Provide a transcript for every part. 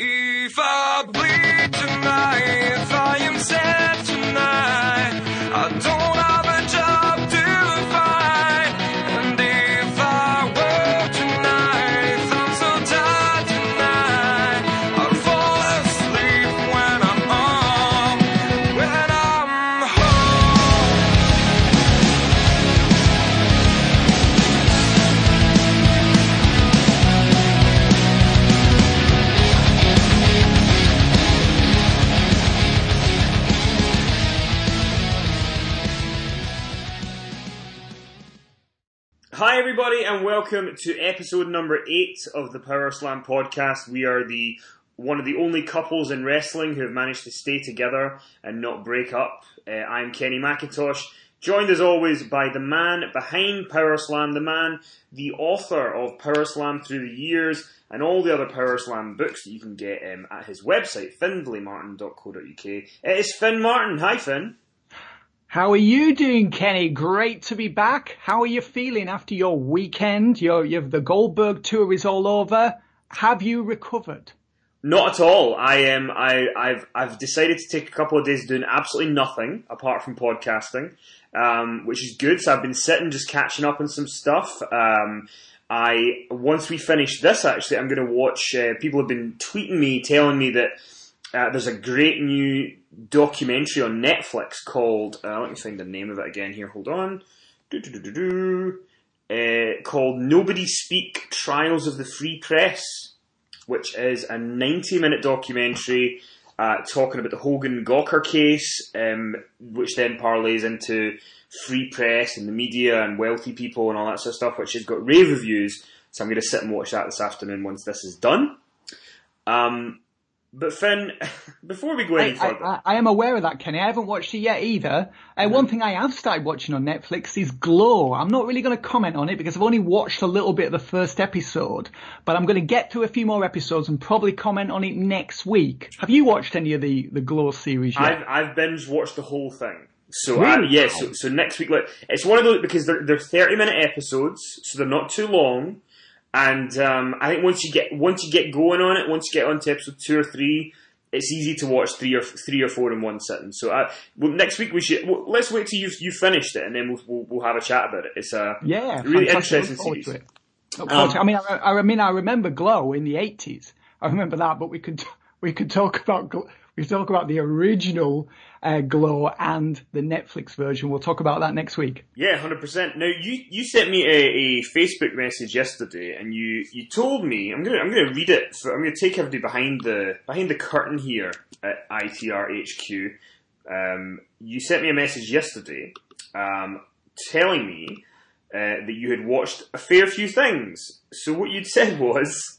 If I bleed tonight, if I am sad tonight, I don't have a job to find. And if I work tonight, if I'm so tired tonight, I'll fall asleep when I'm home, when I'm Hi everybody and welcome to episode number 8 of the PowerSlam podcast. We are one of the only couples in wrestling who have managed to stay together and not break up. I'm Kenny McIntosh, joined as always by the man behind PowerSlam, the author of PowerSlam Through the Years and all the other PowerSlam books that you can get at his website, findleymartin.co.uk. It is Finn Martin. Hi Finn. How are you doing, Kenny? Great to be back. How are you feeling after your weekend? The Goldberg tour is all over. Have you recovered? Not at all. I've decided to take a couple of days doing absolutely nothing apart from podcasting, which is good. So I've been sitting just catching up on some stuff. Once we finish this, actually, I'm going to watch. People have been tweeting me, telling me that there's a great new documentary on Netflix called, let me find the name of it again here, hold on, called Nobody Speak, Trials of the Free Press, which is a 90-minute documentary talking about the Hogan-Gawker case, which then parlays into free press and the media and wealthy people and all that sort of stuff, which has got rave reviews, so I'm going to sit and watch that this afternoon once this is done. But Finn, before we go any further... I am aware of that, Kenny. I haven't watched it yet either. One thing I have started watching on Netflix is Glow. I'm not really going to comment on it because I've only watched a little bit of the first episode. But I'm going to get through a few more episodes and probably comment on it next week. Have you watched any of the Glow series yet? I've binge watched the whole thing. So really? So next week, it's one of those, because they're 30-minute episodes, so they're not too long. And I think once you get going on it, once you get on to episode 2 or 3, it's easy to watch three or four in one sitting. So next week let's wait till you've finished it, and then we'll have a chat about it. It's a really interesting series. I remember Glow in the 80s. I remember that, but we could talk about the original Glow and the Netflix version. We'll talk about that next week. Yeah, 100%. Now you sent me a Facebook message yesterday, and you told me I'm gonna read it. So I'm gonna take everybody behind the curtain here at ITRHQ. You sent me a message yesterday, telling me that you had watched a fair few things. So what you'd said was,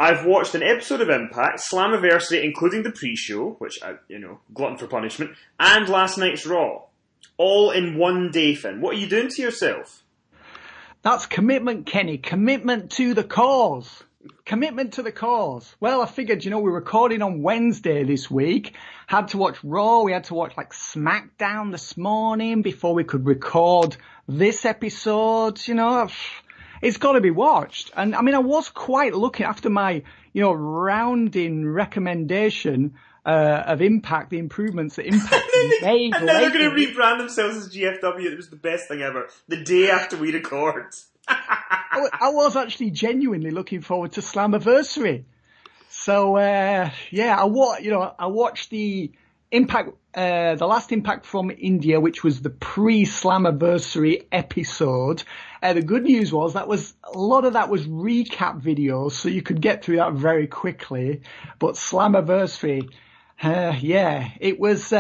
I've watched an episode of Impact, Slammiversary, including the pre-show, which glutton for punishment, and last night's Raw. All in one day, Finn. What are you doing to yourself? That's commitment, Kenny. Commitment to the cause. Commitment to the cause. Well, I figured, we're recording on Wednesday this week. Had to watch Raw. We had to watch Smackdown this morning before we could record this episode. It's got to be watched. And I was quite lucky after my, rounding recommendation of Impact, the improvements that Impact made. And then they're going to rebrand themselves as GFW. It was the best thing ever. The day after we record. I was actually genuinely looking forward to Slammiversary. So, I watched the Impact, the last Impact from India, which was the pre-Slammiversary episode. The good news was a lot of that was recap videos, so you could get through that very quickly. But Slammiversary, it was,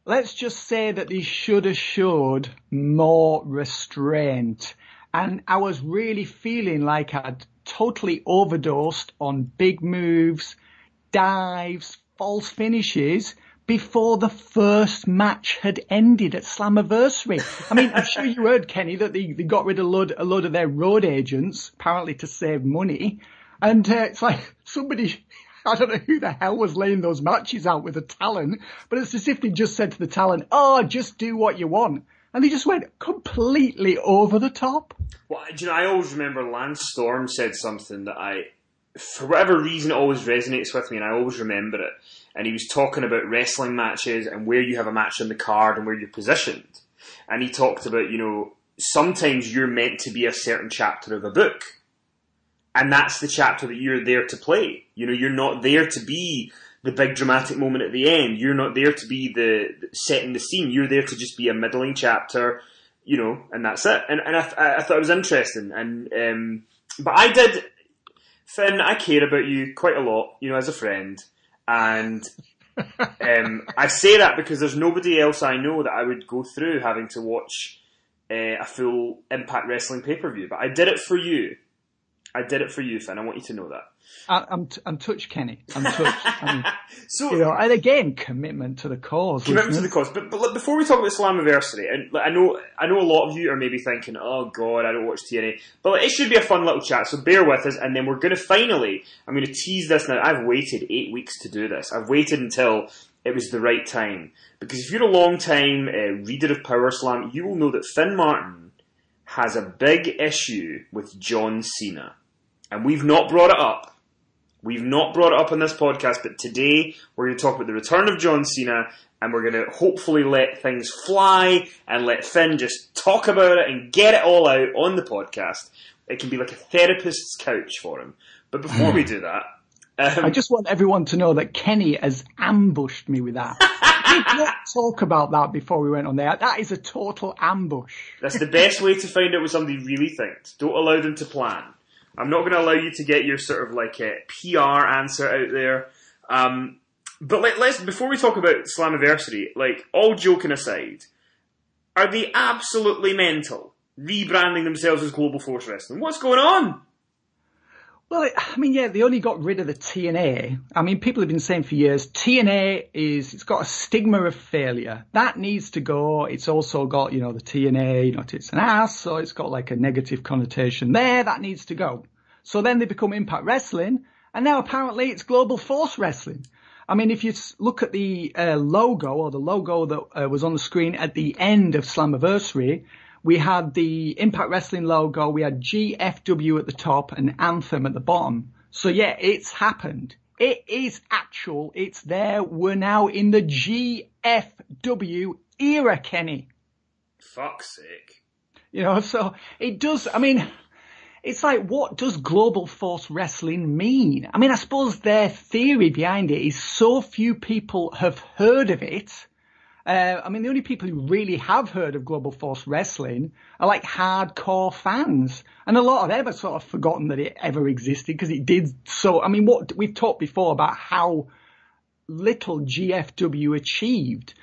let's just say that they should have showed more restraint. And I was really feeling like I'd totally overdosed on big moves, dives, false finishes before the first match had ended at Slammiversary. I'm sure you heard, Kenny, that they got rid of a load of their road agents, apparently to save money. And it's like somebody, I don't know who the hell was laying those matches out with the talent, but it's as if they just said to the talent, just do what you want. And they just went completely over the top. Well, I always remember Lance Storm said something that I for whatever reason, it always resonates with me, and I always remember it. And he was talking about wrestling matches and where you have a match on the card and where you're positioned. And he talked about, sometimes you're meant to be a certain chapter of a book. And that's the chapter that you're there to play. You're not there to be the big dramatic moment at the end. You're not there to be the setting the scene. You're there to just be a middling chapter, and that's it. And I thought it was interesting. And but I did, Finn, I care about you quite a lot, as a friend. And I say that because there's nobody else I know that I would go through having to watch a full Impact Wrestling pay-per-view. But I did it for you. I did it for you, Finn. I want you to know that. I'm touched, Kenny. I'm touched. And again, commitment to the cause. Commitment to the cause. But before we talk about Slammiversary, and I know a lot of you are maybe thinking, oh God, I don't watch TNA. But it should be a fun little chat, so bear with us, and then we're going to I'm going to tease this now. I've waited 8 weeks to do this. I've waited until it was the right time. Because if you're a long-time reader of PowerSlam, you will know that Finn Martin has a big issue with John Cena. And we've not brought it up. We've not brought it up on this podcast, but today we're going to talk about the return of John Cena, and we're going to hopefully let things fly and let Finn just talk about it and get it all out on the podcast. It can be like a therapist's couch for him. But before we do that... I just want everyone to know that Kenny has ambushed me with that. We did not talk about that before we went on there. That is a total ambush. That's the best way to find out what somebody really thinks. Don't allow them to plan. I'm not going to allow you to get your sort of like a PR answer out there. But let's before we talk about Slammiversary, like all joking aside, are they absolutely mental rebranding themselves as Global Force Wrestling? What's going on? Well, they only got rid of the TNA. People have been saying for years, TNA it's got a stigma of failure. That needs to go. It's also got, the TNA, it's an ass, so it's got like a negative connotation there. That needs to go. So then they become Impact Wrestling, and now apparently it's Global Force Wrestling. If you look at the logo, or the logo that was on the screen at the end of Slammiversary, we had the Impact Wrestling logo, we had GFW at the top and Anthem at the bottom. So yeah, it's happened. It is actual, it's there. We're now in the GFW era, Kenny. Fuck's sake. So it does, it's like, what does Global Force Wrestling mean? I suppose their theory behind it is so few people have heard of it. The only people who really have heard of Global Force Wrestling are like hardcore fans. And a lot of them have sort of forgotten that it ever existed because it did so. What we've talked before about how little GFW achieved.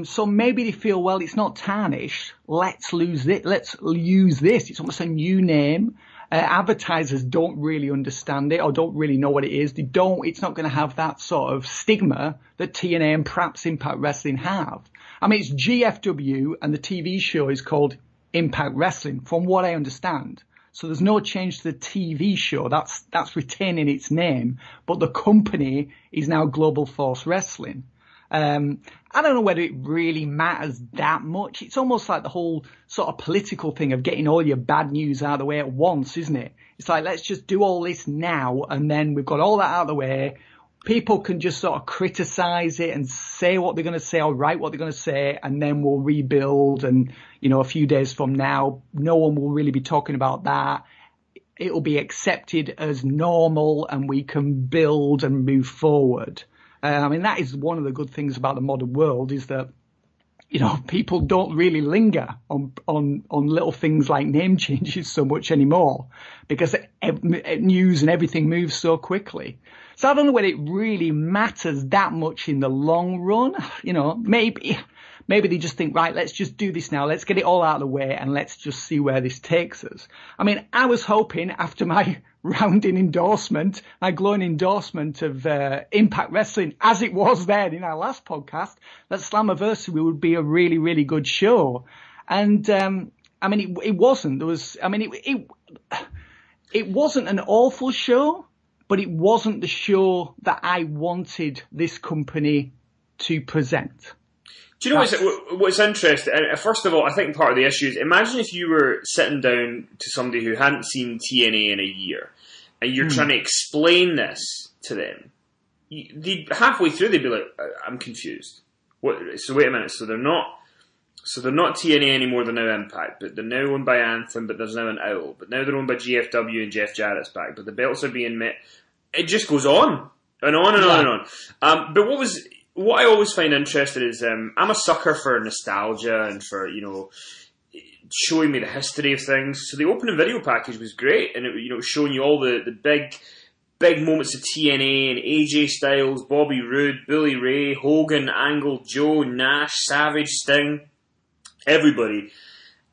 So maybe they feel, well, it's not tarnished. Let's use this. It's almost a new name. Advertisers don't really understand it or don't really know what it is. It's not going to have that sort of stigma that TNA and perhaps Impact Wrestling have. It's GFW and the TV show is called Impact Wrestling from what I understand. So there's no change to the TV show. That's retaining its name, but the company is now Global Force Wrestling. I don't know whether it really matters that much. It's almost like the whole sort of political thing of getting all your bad news out of the way at once, isn't it? It's like, let's just do all this now, and then we've got all that out of the way. People can just sort of criticize it and say what they're going to say or write what they're going to say, and then we'll rebuild. And, a few days from now, no one will really be talking about that. It'll be accepted as normal, and we can build and move forward. That is one of the good things about the modern world is that, people don't really linger on little things like name changes so much anymore because news and everything moves so quickly. So I don't know whether it really matters that much in the long run. Maybe they just think, right, let's just do this now. Let's get it all out of the way and let's just see where this takes us. I was hoping after my rounding endorsement, my glowing endorsement of Impact Wrestling, as it was then in our last podcast, that Slammiversary would be a really, really good show. And, it wasn't. There was, it wasn't an awful show, but it wasn't the show that I wanted this company to present. Do you know what's interesting? First of all, I think part of the issue is, imagine if you were sitting down to somebody who hadn't seen TNA in a year, and you're trying to explain this to them, halfway through they'd be like, I'm confused. What? So wait a minute. So they're not TNA anymore. They're now Impact, but they're now owned by Anthem. But there's now an Owl. But now they're owned by GFW and Jeff Jarrett's back. But the belts are being met. It just goes on and on and on and on. But what I always find interesting is I'm a sucker for nostalgia and for showing me the history of things. So the opening video package was great, and it was showing you all the big moments of TNA and AJ Styles, Bobby Roode, Billy Ray, Hogan, Angle, Joe, Nash, Savage, Sting, everybody.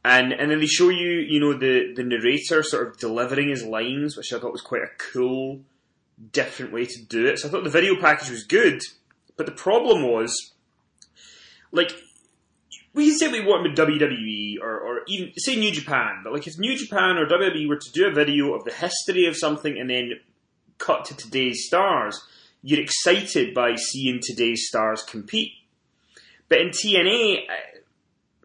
And then they show you, the narrator sort of delivering his lines, which I thought was quite a cool, different way to do it. So I thought the video package was good, but the problem was, like, we can say we want with WWE or even say New Japan, but like if New Japan or WWE were to do a video of the history of something and then cut to today's stars, you're excited by seeing today's stars compete. But in TNA,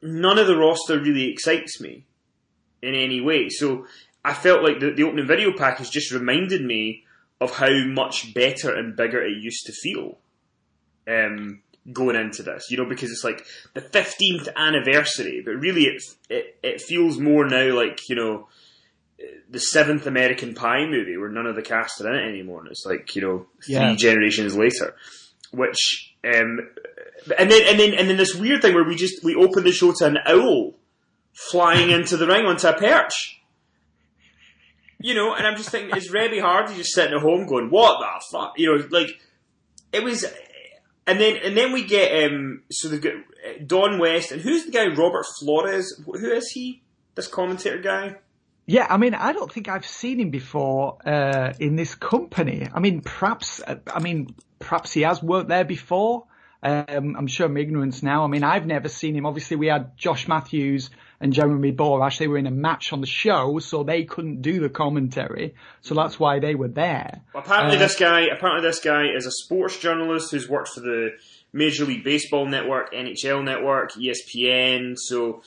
none of the roster really excites me in any way. So I felt like the opening video package just reminded me of how much better and bigger it used to feel going into this, because it's like the 15th anniversary, but really it feels more now like, the 7th American Pie movie where none of the cast are in it anymore, and it's like, 3 generations later. Which and then this weird thing where we open the show to an owl flying into the ring onto a perch. And I'm just thinking, is Rebby Hardy just sitting at home going, what the fuck? It was. And then we get so they've got Don West, and who's the guy? Robert Flores. Who is he? This commentator guy. Yeah, I mean, I don't think I've seen him before in this company. I mean, perhaps he has worked there before. I'm sure I'm ignorant now. I mean, I've never seen him. Obviously, we had Josh Matthews and Jeremy Borash. They were in a match on the show, so they couldn't do the commentary. So that's why they were there. Well, apparently this guy is a sports journalist who's worked for the Major League Baseball Network, NHL Network, ESPN. So,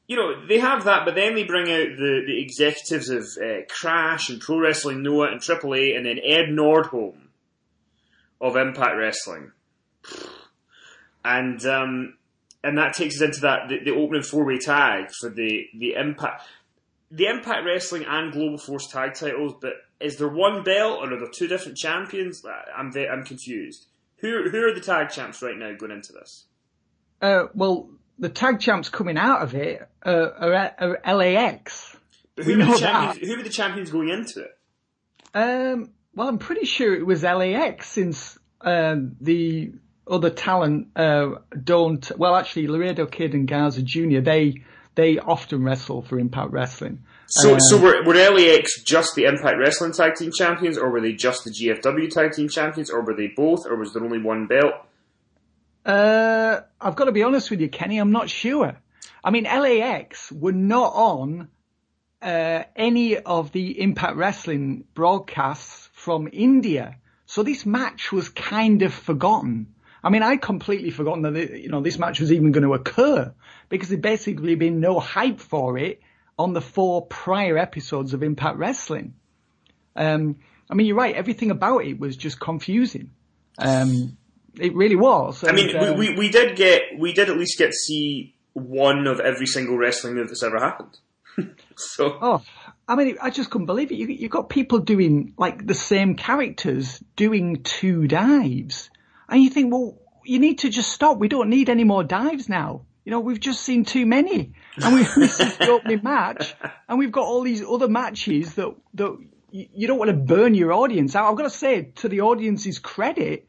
they have that, but then they bring out the executives of Crash and Pro Wrestling Noah and AAA, and then Ed Nordholm of Impact Wrestling. And that takes us into the opening 4-way tag for the Impact Wrestling and Global Force tag titles. But is there one belt, or are there 2 different champions? I'm confused. Who are the tag champs right now going into this? Well, the tag champs coming out of it are LAX. But who were the champions going into it? Well, I'm pretty sure it was LAX, since the other talent don't. Well, actually, Laredo Kid and Garza Jr. They often wrestle for Impact Wrestling. So were LAX just the Impact Wrestling Tag Team Champions, or were they just the GFW Tag Team Champions, or were they both, or was there only one belt? I've got to be honest with you, Kenny. I'm not sure. I mean, LAX were not on any of the Impact Wrestling broadcasts from India, so this match was kind of forgotten. I mean, I'd completely forgotten that this match was even going to occur, because there'd basically been no hype for it on the 4 prior episodes of Impact Wrestling. I mean, you're right. Everything about it was just confusing. It really was. I mean, we did at least get to see one of every single wrestling move that's ever happened. I mean, I just couldn't believe it. You've got people doing, like, the same characters doing 2 dives. And you think, well, you need to just stop. We don't need any more dives now. We've just seen too many. And this is the opening match. And we've got all these other matches that you don't want to burn your audience out. I've got to say, to the audience's credit,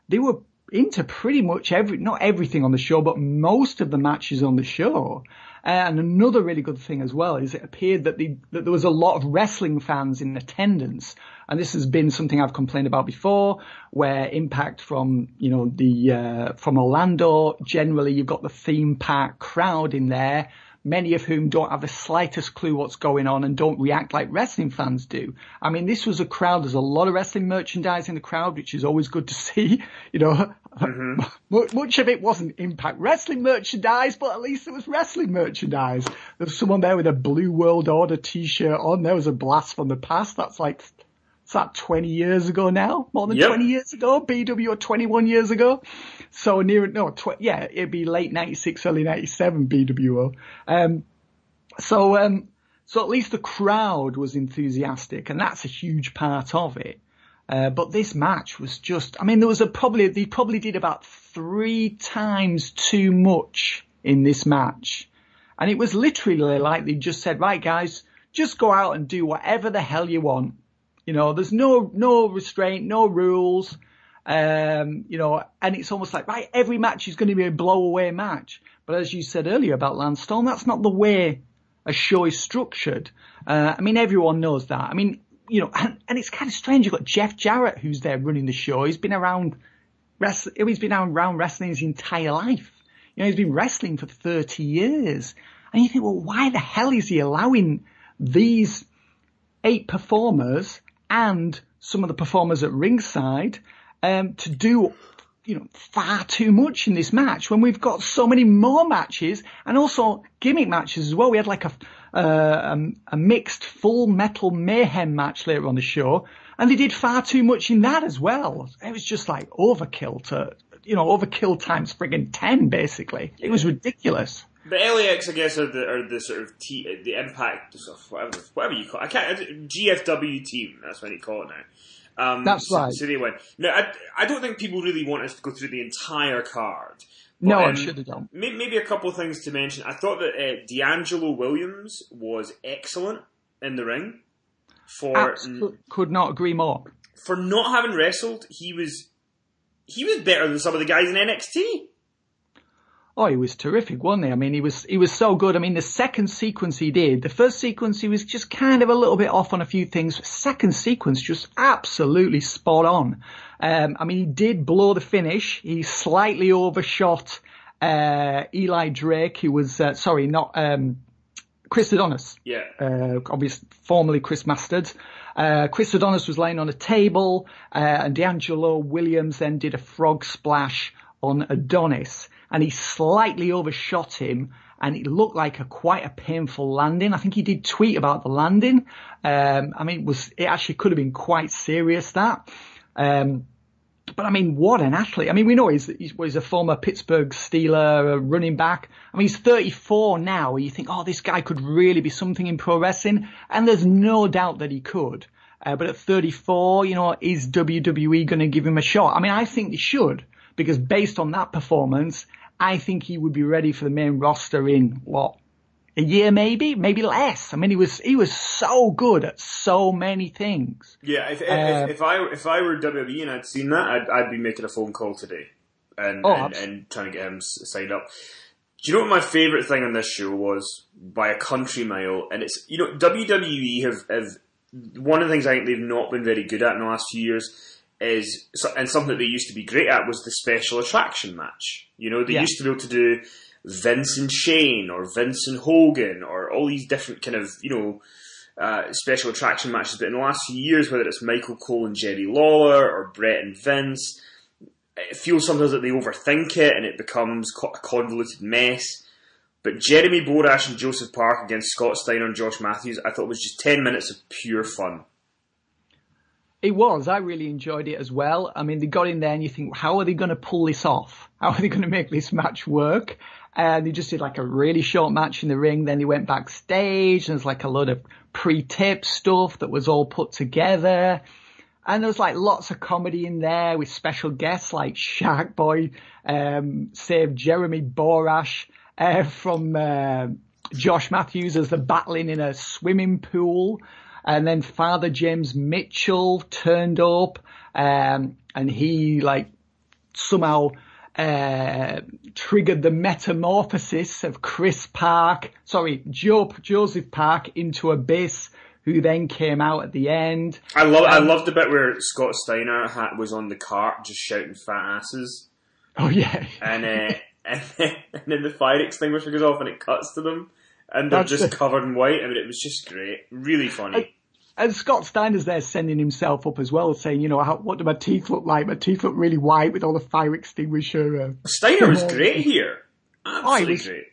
they were into pretty much not everything on the show, but most of the matches on the show. And another really good thing as well is it appeared that there was a lot of wrestling fans in attendance. And this has been something I've complained about before, where Impact from Orlando, generally you've got the theme park crowd in there, many of whom don't have the slightest clue what's going on and don't react like wrestling fans do. I mean, this was a crowd, there's a lot of wrestling merchandise in the crowd, which is always good to see. Much of it wasn't Impact Wrestling merchandise, but at least it was wrestling merchandise. There was someone there with a Blue World Order t-shirt on. There was a blast from the past. That's like It's like 20 years ago now, more than 20 years ago. BW or 21 years ago. So it'd be late 96, early 97 BWO. So at least the crowd was enthusiastic, and that's a huge part of it. But this match was just, I mean, they probably did about 3 times too much in this match. And it was literally like they just said, right guys, just go out and do whatever the hell you want. You know, there's no restraint, no rules. And it's almost like, right, every match is going to be a blow-away match. But as you said earlier about Lance Storm, that's not the way a show is structured. I mean, everyone knows that. I mean, and it's kind of strange. You've got Jeff Jarrett who's there running the show. He's been around wrestling his entire life. He's been wrestling for 30 years. And you think, well, why the hell is he allowing these 8 performers and some of the performers at ringside to do far too much in this match when we've got so many more matches and also gimmick matches as well. We had like a mixed Full Metal Mayhem match later on the show, and they did far too much in that as well. It was just like overkill overkill times friggin' 10 basically. It was ridiculous. The LAX, I guess, are the sort of the Impact, whatever you call it. GFW team, that's what you call it now. That's right. So they win. No, I don't think people really want us to go through the entire card. But, no, I should have done. Maybe a couple of things to mention. I thought that D'Angelo Williams was excellent in the ring. Could not agree more. For not having wrestled, he was better than some of the guys in NXT. Oh, he was terrific, wasn't he? I mean, he was so good. I mean, the second sequence he did, the first sequence he was just kind of a little bit off on a few things. Second sequence, just absolutely spot on. I mean, he did blow the finish. He slightly overshot Eli Drake, who was Chris Adonis. Yeah. Obviously, formerly Chris Masters. Chris Adonis was laying on a table, and D'Angelo Williams then did a frog splash on Adonis. And he slightly overshot him, and it looked like quite a painful landing. I think he did tweet about the landing. I mean, it actually could have been quite serious, that. But I mean, what an athlete. I mean, we know he's a former Pittsburgh Steeler running back. I mean, he's 34 now. You think, oh, this guy could really be something in pro wrestling. And there's no doubt that he could. But at 34, is WWE going to give him a shot? I mean, I think they should, because based on that performance, I think he would be ready for the main roster in a year, maybe less. I mean, he was so good at so many things. Yeah, if I were WWE and I'd seen that, I'd be making a phone call today and trying to get him signed up. Do you know what my favourite thing on this show was by a country mile? And it's WWE have one of the things I think they've not been very good at in the last few years. And something that they used to be great at was the special attraction match. They used to be able to do Vince and Shane or Vince and Hogan or all these different kind of, special attraction matches. But in the last few years, whether it's Michael Cole and Jerry Lawler or Brett and Vince, it feels sometimes that they overthink it and it becomes a convoluted mess. But Jeremy Borash and Joseph Park against Scott Steiner and Josh Matthews, I thought was just 10 minutes of pure fun. It was. I really enjoyed it as well. I mean, they got in there and you think, how are they going to pull this off? How are they going to make this match work? And they just did like a really short match in the ring. Then they went backstage and there's like a load of pre-tape stuff that was all put together. And there was like lots of comedy in there with special guests like Shark Boy, saved Jeremy Borash from Josh Matthews as they're battling in a swimming pool. And then Father James Mitchell turned up, and he somehow triggered the metamorphosis of Joseph Park into Abyss, who then came out at the end. I loved the bit where Scott Steiner was on the cart just shouting fat asses. Oh yeah. And then the fire extinguisher goes off and it cuts to them. And they're just covered in white. I mean, it was just great. Really funny. And Scott Steiner's there sending himself up as well, saying, what do my teeth look like? My teeth look really white with all the fire extinguisher. Steiner was great here. Absolutely great.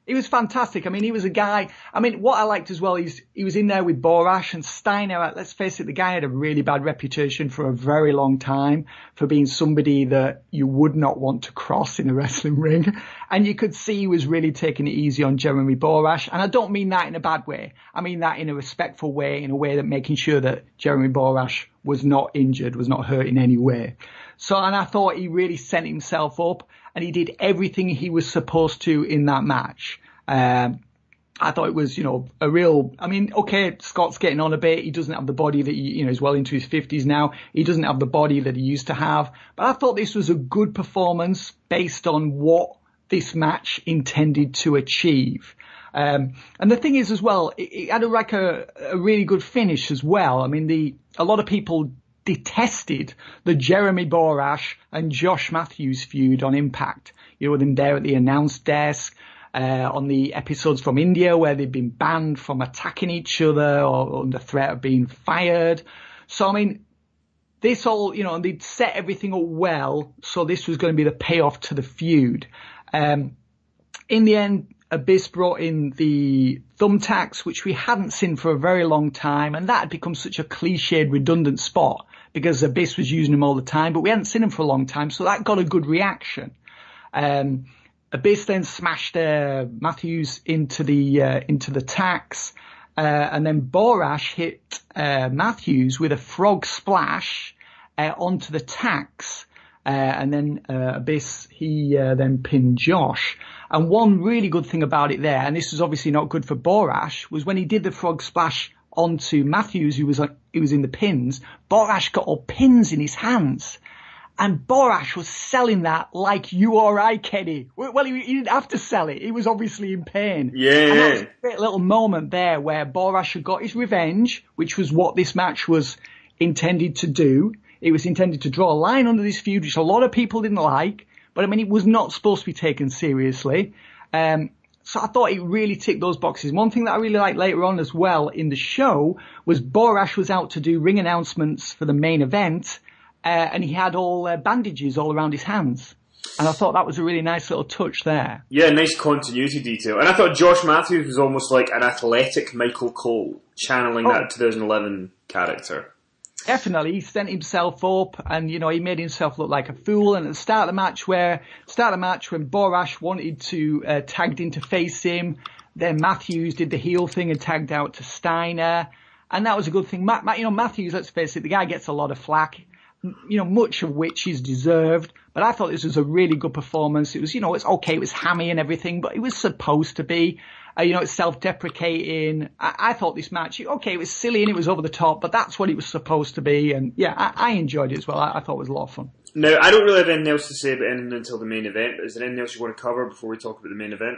He was fantastic. I mean, he was a guy. I mean, what I liked as well is he was in there with Borash and Steiner. Let's face it, the guy had a really bad reputation for a very long time for being somebody that you would not want to cross in a wrestling ring. And you could see he was really taking it easy on Jeremy Borash. And I don't mean that in a bad way. I mean that in a respectful way, in a way that making sure that Jeremy Borash was not injured, was not hurt in any way. So, and I thought he really set himself up and he did everything he was supposed to in that match. I thought it was, a real, I mean, okay, Scott's getting on a bit. He doesn't have the body that he's well into his 50s now. He doesn't have the body that he used to have. But I thought this was a good performance based on what this match intended to achieve. And the thing is as well, it had a really good finish as well. I mean, a lot of people detested the Jeremy Borash and Josh Matthews feud on Impact. With him there at the announce desk, on the episodes from India where they'd been banned from attacking each other or under threat of being fired. So, I mean, this all, they'd set everything up well. So this was going to be the payoff to the feud. In the end, Abyss brought in the thumbtacks, which we hadn't seen for a very long time. And that had become such a cliched, redundant spot because Abyss was using them all the time, but we hadn't seen them for a long time. So that got a good reaction. Abyss then smashed Matthews into the tacks, and then Borash hit Matthews with a frog splash onto the tacks, and then Abyss he then pinned Josh. And one really good thing about it there, and this was obviously not good for Borash, was when he did the frog splash onto Matthews, who was in the pins. Borash got all pins in his hands. And Borash was selling that like you or I, Kenny. Well, he didn't have to sell it. He was obviously in pain. Yeah. And that was a great little moment there where Borash had got his revenge, which was what this match was intended to do. It was intended to draw a line under this feud, which a lot of people didn't like. But, I mean, it was not supposed to be taken seriously. So I thought it really ticked those boxes. One thing that I really liked later on as well in the show was Borash was out to do ring announcements for the main event. And he had all bandages all around his hands. And I thought that was a really nice little touch there. Yeah, nice continuity detail. And I thought Josh Matthews was almost like an athletic Michael Cole, channeling that 2011 character. Definitely. He sent himself up and, he made himself look like a fool. And at the start of the match when Borash wanted to tagged in to face him, then Matthews did the heel thing and tagged out to Steiner. And that was a good thing. Matthews, let's face it, the guy gets a lot of flack. Much of which is deserved, but I thought this was a really good performance. It was, it's okay, it was hammy and everything, but it was supposed to be, it's self-deprecating. I thought this match, it was silly and it was over the top, but that's what it was supposed to be, and yeah, I enjoyed it as well. I thought it was a lot of fun. Now, I don't really have anything else to say about anything until the main event, but is there anything else you want to cover before we talk about the main event?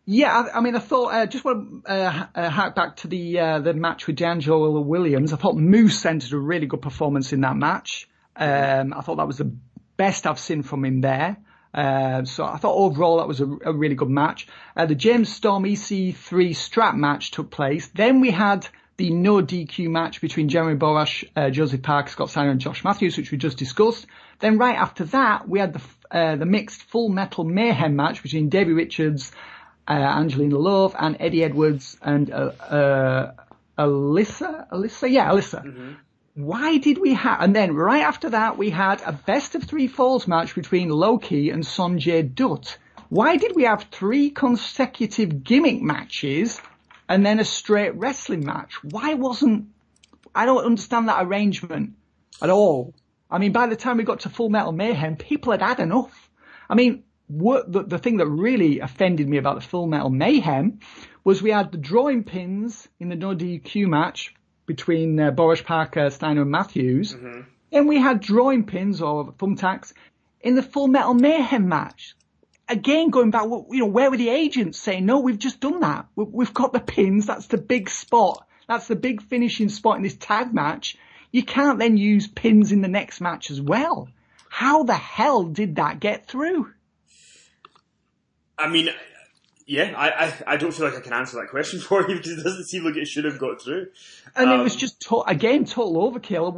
Yeah, I thought, just want to hark back to the match with D'Angelo Williams. I thought Moose entered a really good performance in that match. I thought that was the best I've seen from him there. So I thought overall that was a really good match. The James Storm EC3 strap match took place. Then we had the no DQ match between Jeremy Borash, Joseph Parker, Scott Steiner and Josh Matthews, which we just discussed. Then right after that, we had the mixed Full Metal Mayhem match between Davey Richards, Angelina Love and Eddie Edwards and Alyssa. Yeah, Alyssa. Mm-hmm. Why did we have... And then right after that, we had a best of 3 falls match between Loki and Sanjay Dutt. Why did we have 3 consecutive gimmick matches and then a straight wrestling match? Why wasn't... I don't understand that arrangement at all. I mean, by the time we got to Full Metal Mayhem, people had enough. I mean, the thing that really offended me about the Full Metal Mayhem was we had the drawing pins in the no DQ match between Borash, Parker, Steiner and Matthews. Mm-hmm. And we had drawing pins or thumbtacks in the Full Metal Mayhem match. Again, going back, where were the agents saying, no, we've just done that. We've got the pins. That's the big spot. That's the big finishing spot in this tag match. You can't then use pins in the next match as well. How the hell did that get through? I mean, yeah, I don't feel like I can answer that question for you because it doesn't seem like it should have got through. And it was just, total overkill.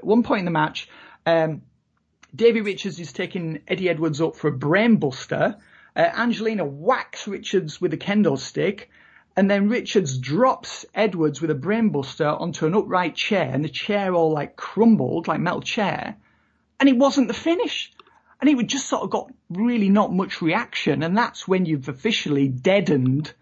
One point in the match, Davey Richards is taking Eddie Edwards up for a brain buster. Angelina whacks Richards with a kendo stick, and then Richards drops Edwards with a brainbuster onto an upright chair, and the chair all like crumbled, like metal chair, and it wasn't the finish. And it just sort of got really not much reaction, and that's when you've officially deadened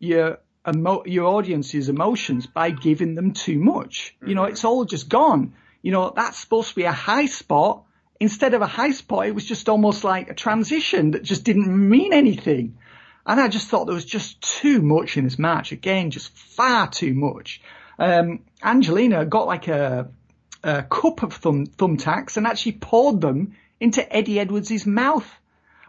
your audience's emotions by giving them too much. You know, it's all just gone. You know, that's supposed to be a high spot. Instead of a high spot, it was just almost like a transition that just didn't mean anything. And I just thought there was just too much in this match. Again, just far too much. Angelina got like a cup of thumbtacks and actually poured them into Eddie Edwards' mouth,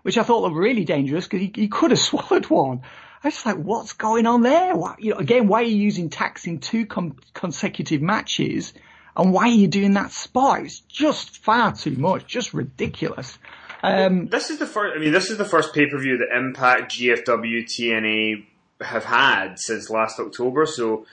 which I thought were really dangerous because he could have swallowed one. I was just like, what's going on there? Why are you using tacks in two consecutive matches? And why are you doing that spot? It's just far too much, just ridiculous. This is the first pay-per-view that Impact, GFW, TNA have had since last October. So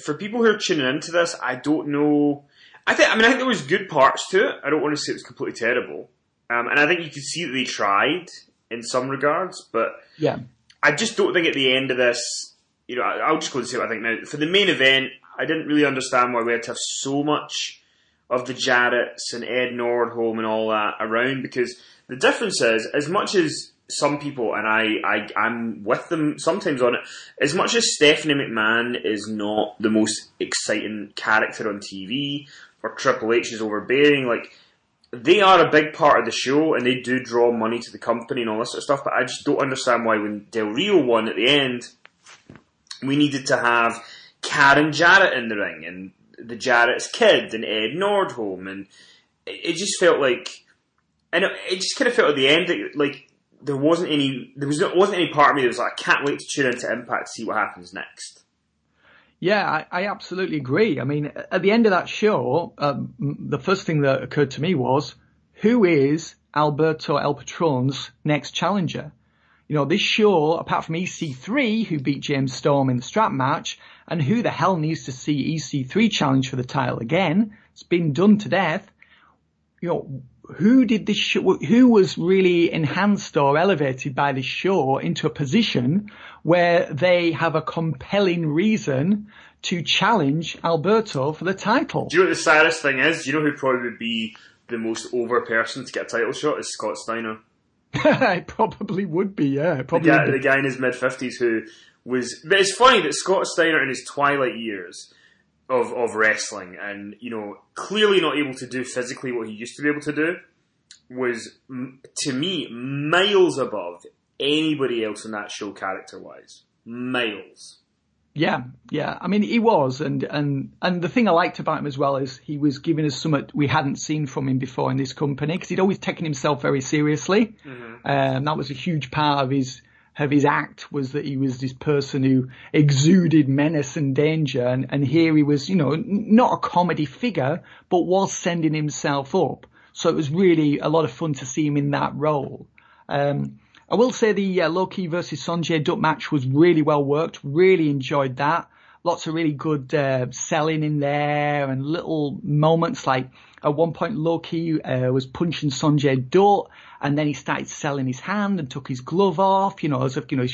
for people who are tuning into this, I don't know. I think there was good parts to it. I don't want to say it was completely terrible. And I think you could see that they tried in some regards, but yeah, I just don't think at the end of this, you know, I'll just go and say what I think now. For the main event, I didn't really understand why we had to have so much of the Jarretts and Ed Nordholm and all that around, because the difference is, as much as some people, and I'm with them sometimes on it, as much as Stephanie McMahon is not the most exciting character on TV, or Triple H is overbearing, like, they are a big part of the show, and they do draw money to the company and all this sort of stuff, but I just don't understand why when Del Rio won at the end, we needed to have Karen Jarrett in the ring, and the Jarrett's kid, and Ed Nordholm, and it just felt like, and it just kind of felt at the end that, like, there wasn't any part of me that was like, I can't wait to tune into Impact to see what happens next. Yeah, I absolutely agree. I mean, at the end of that show, the first thing that occurred to me was, who is Alberto El Patron's next challenger? You know, this show, apart from EC3, who beat James Storm in the strap match, and who the hell needs to see EC3 challenge for the title again? It's been done to death. You know, who was really enhanced or elevated by this show into a position where they have a compelling reason to challenge Alberto for the title? Do you know what the saddest thing is? Do you know who probably would be the most over person to get a title shot? Is Scott Steiner. It probably would be, yeah. The guy in his mid-50s who was... But it's funny that Scott Steiner in his twilight years of wrestling and, you know, clearly not able to do physically what he used to be able to do was, to me, miles above anybody else in that show character-wise. Miles. Yeah. I mean, he was, and the thing I liked about him as well is he was giving us something we hadn't seen from him before in this company, because he'd always taken himself very seriously. Mm-hmm. That was a huge part of his act, was that he was this person who exuded menace and danger, and here he was, you know, not a comedy figure, but was sending himself up. So it was really a lot of fun to see him in that role. I will say the Loki versus Sanjay Dutt match was really well worked. Really enjoyed that. Lots of really good selling in there, and little moments like at one point Loki was punching Sanjay Dutt, and then he started selling his hand and took his glove off. You know, as if, you know,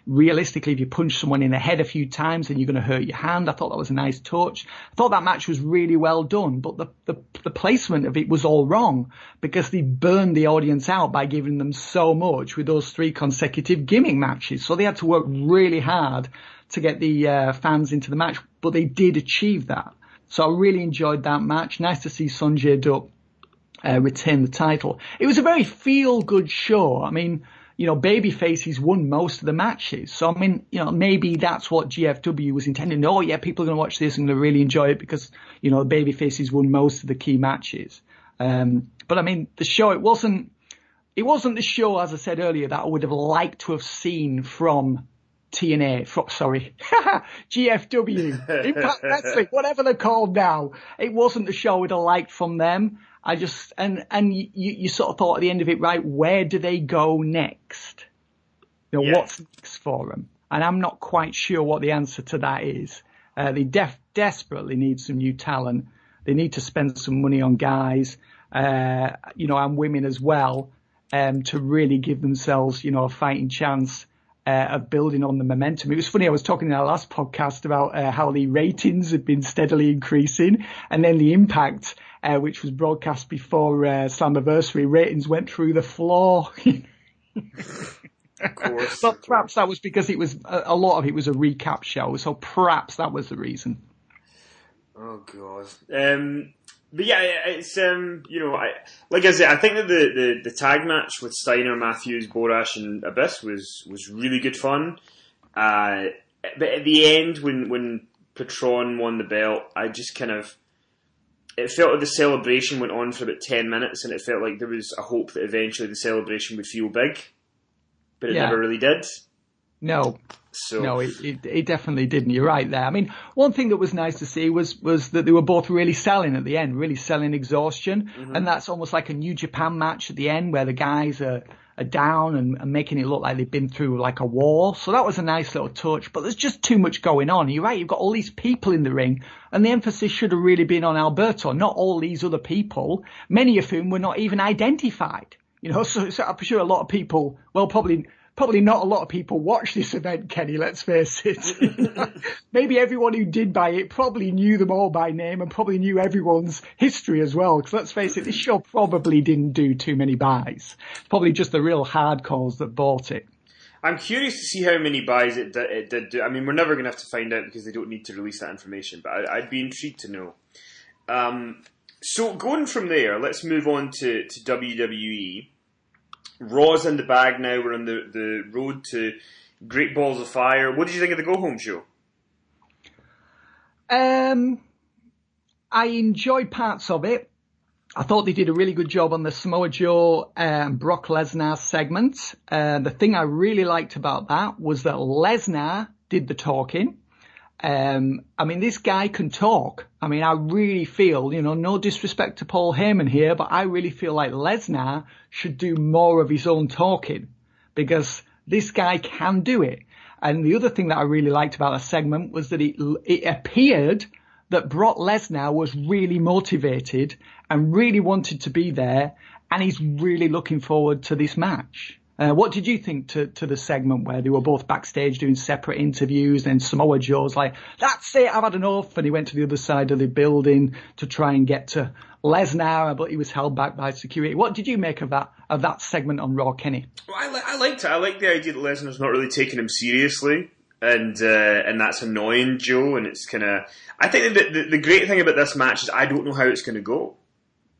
realistically, if you punch someone in the head a few times, then you're going to hurt your hand. I thought that was a nice touch. I thought that match was really well done, but the placement of it was all wrong, because they burned the audience out by giving them so much with those 3 consecutive gimmick matches. So they had to work really hard to get the fans into the match, but they did achieve that. So I really enjoyed that match. Nice to see Sanjay Dutt retain the title. It was a very feel-good show. I mean, you know, babyfaces won most of the matches. So, I mean, you know, maybe that's what GFW was intending. Oh, yeah, people are going to watch this and going to really enjoy it because, you know, the babyfaces won most of the key matches. But, I mean, the show, it wasn't the show, as I said earlier, that I would have liked to have seen from TNA, GFW, Impact Wrestling, whatever they're called now. It wasn't the show I would have liked from them. I just, and you sort of thought at the end of it, right, where do they go next? You know, what's next for them? And I'm not quite sure what the answer to that is. They desperately need some new talent. They need to spend some money on guys, you know, and women as well. to really give themselves, a fighting chance of building on the momentum. It was funny, I was talking in our last podcast about how the ratings had been steadily increasing, and then the Impact, which was broadcast before Slammiversary, ratings went through the floor. Of course. But perhaps that was because it was a lot of it was a recap show, so perhaps that was the reason. Oh God. But yeah, it's like I said, I think that the tag match with Steiner, Matthews, Borash, and Abyss was really good fun. But at the end, when Patron won the belt, I just it felt like the celebration went on for about 10 minutes, and it felt like there was a hope that eventually the celebration would feel big. But it never really did. No. So. No, it definitely didn't. You're right there. I mean, one thing that was nice to see was that they were both really selling at the end, really selling exhaustion. Mm-hmm. And that's almost like a New Japan match at the end where the guys are down and making it look like they've been through like a war. So that was a nice little touch. But there's just too much going on. You're right. You've got all these people in the ring, and the emphasis should have really been on Alberto, not all these other people, many of whom were not even identified. So I'm sure a lot of people, well, probably not a lot of people watch this event, Kenny, let's face it. Maybe everyone who did buy it probably knew them all by name and probably knew everyone's history as well. Because let's face it, this show probably didn't do too many buys. It's probably just the real hardcores that bought it. I'm curious to see how many buys it did do. I mean, we're never going to have to find out because they don't need to release that information, but I'd be intrigued to know. So going from there, let's move on to WWE. Raw's in the bag now. We're on the road to Great Balls of Fire. What did you think of the go-home show? I enjoyed parts of it. I thought they did a really good job on the Samoa Joe and Brock Lesnar segment. The thing I really liked about that was that Lesnar did the talking. I mean, this guy can talk. I mean, I really feel, no disrespect to Paul Heyman here, but I really feel like Lesnar should do more of his own talking because this guy can do it. And the other thing that I really liked about the segment was that it appeared that Brock Lesnar was really motivated and really wanted to be there, and he's really looking forward to this match. What did you think to the segment where they were both backstage doing separate interviews, and Samoa Joe's like, that's it, I've had enough, and he went to the other side of the building to try and get to Lesnar, but he was held back by security. What did you make of that segment on Raw, Kenny? Well, I liked it. I liked the idea that Lesnar's not really taking him seriously, and that's annoying Joe, and it's kind of... I think that the great thing about this match is I don't know how it's going to go.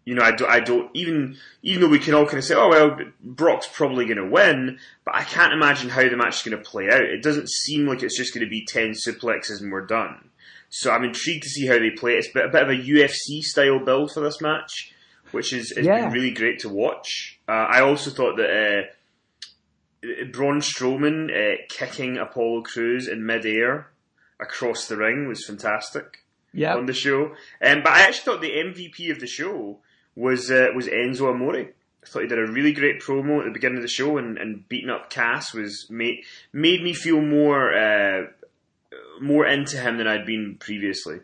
I don't even though we can all kind of say, oh, well, Brock's probably going to win, but I can't imagine how the match is going to play out. It doesn't seem like it's just going to be 10 suplexes and we're done. So I'm intrigued to see how they play it. It's a bit of a UFC-style build for this match, which has been really great to watch. I also thought that Braun Strowman kicking Apollo Crews in mid-air across the ring was fantastic on the show. But I actually thought the MVP of the show was Enzo Amore. I thought he did a really great promo at the beginning of the show, and beating up Cass made me feel more into him than I'd been previously.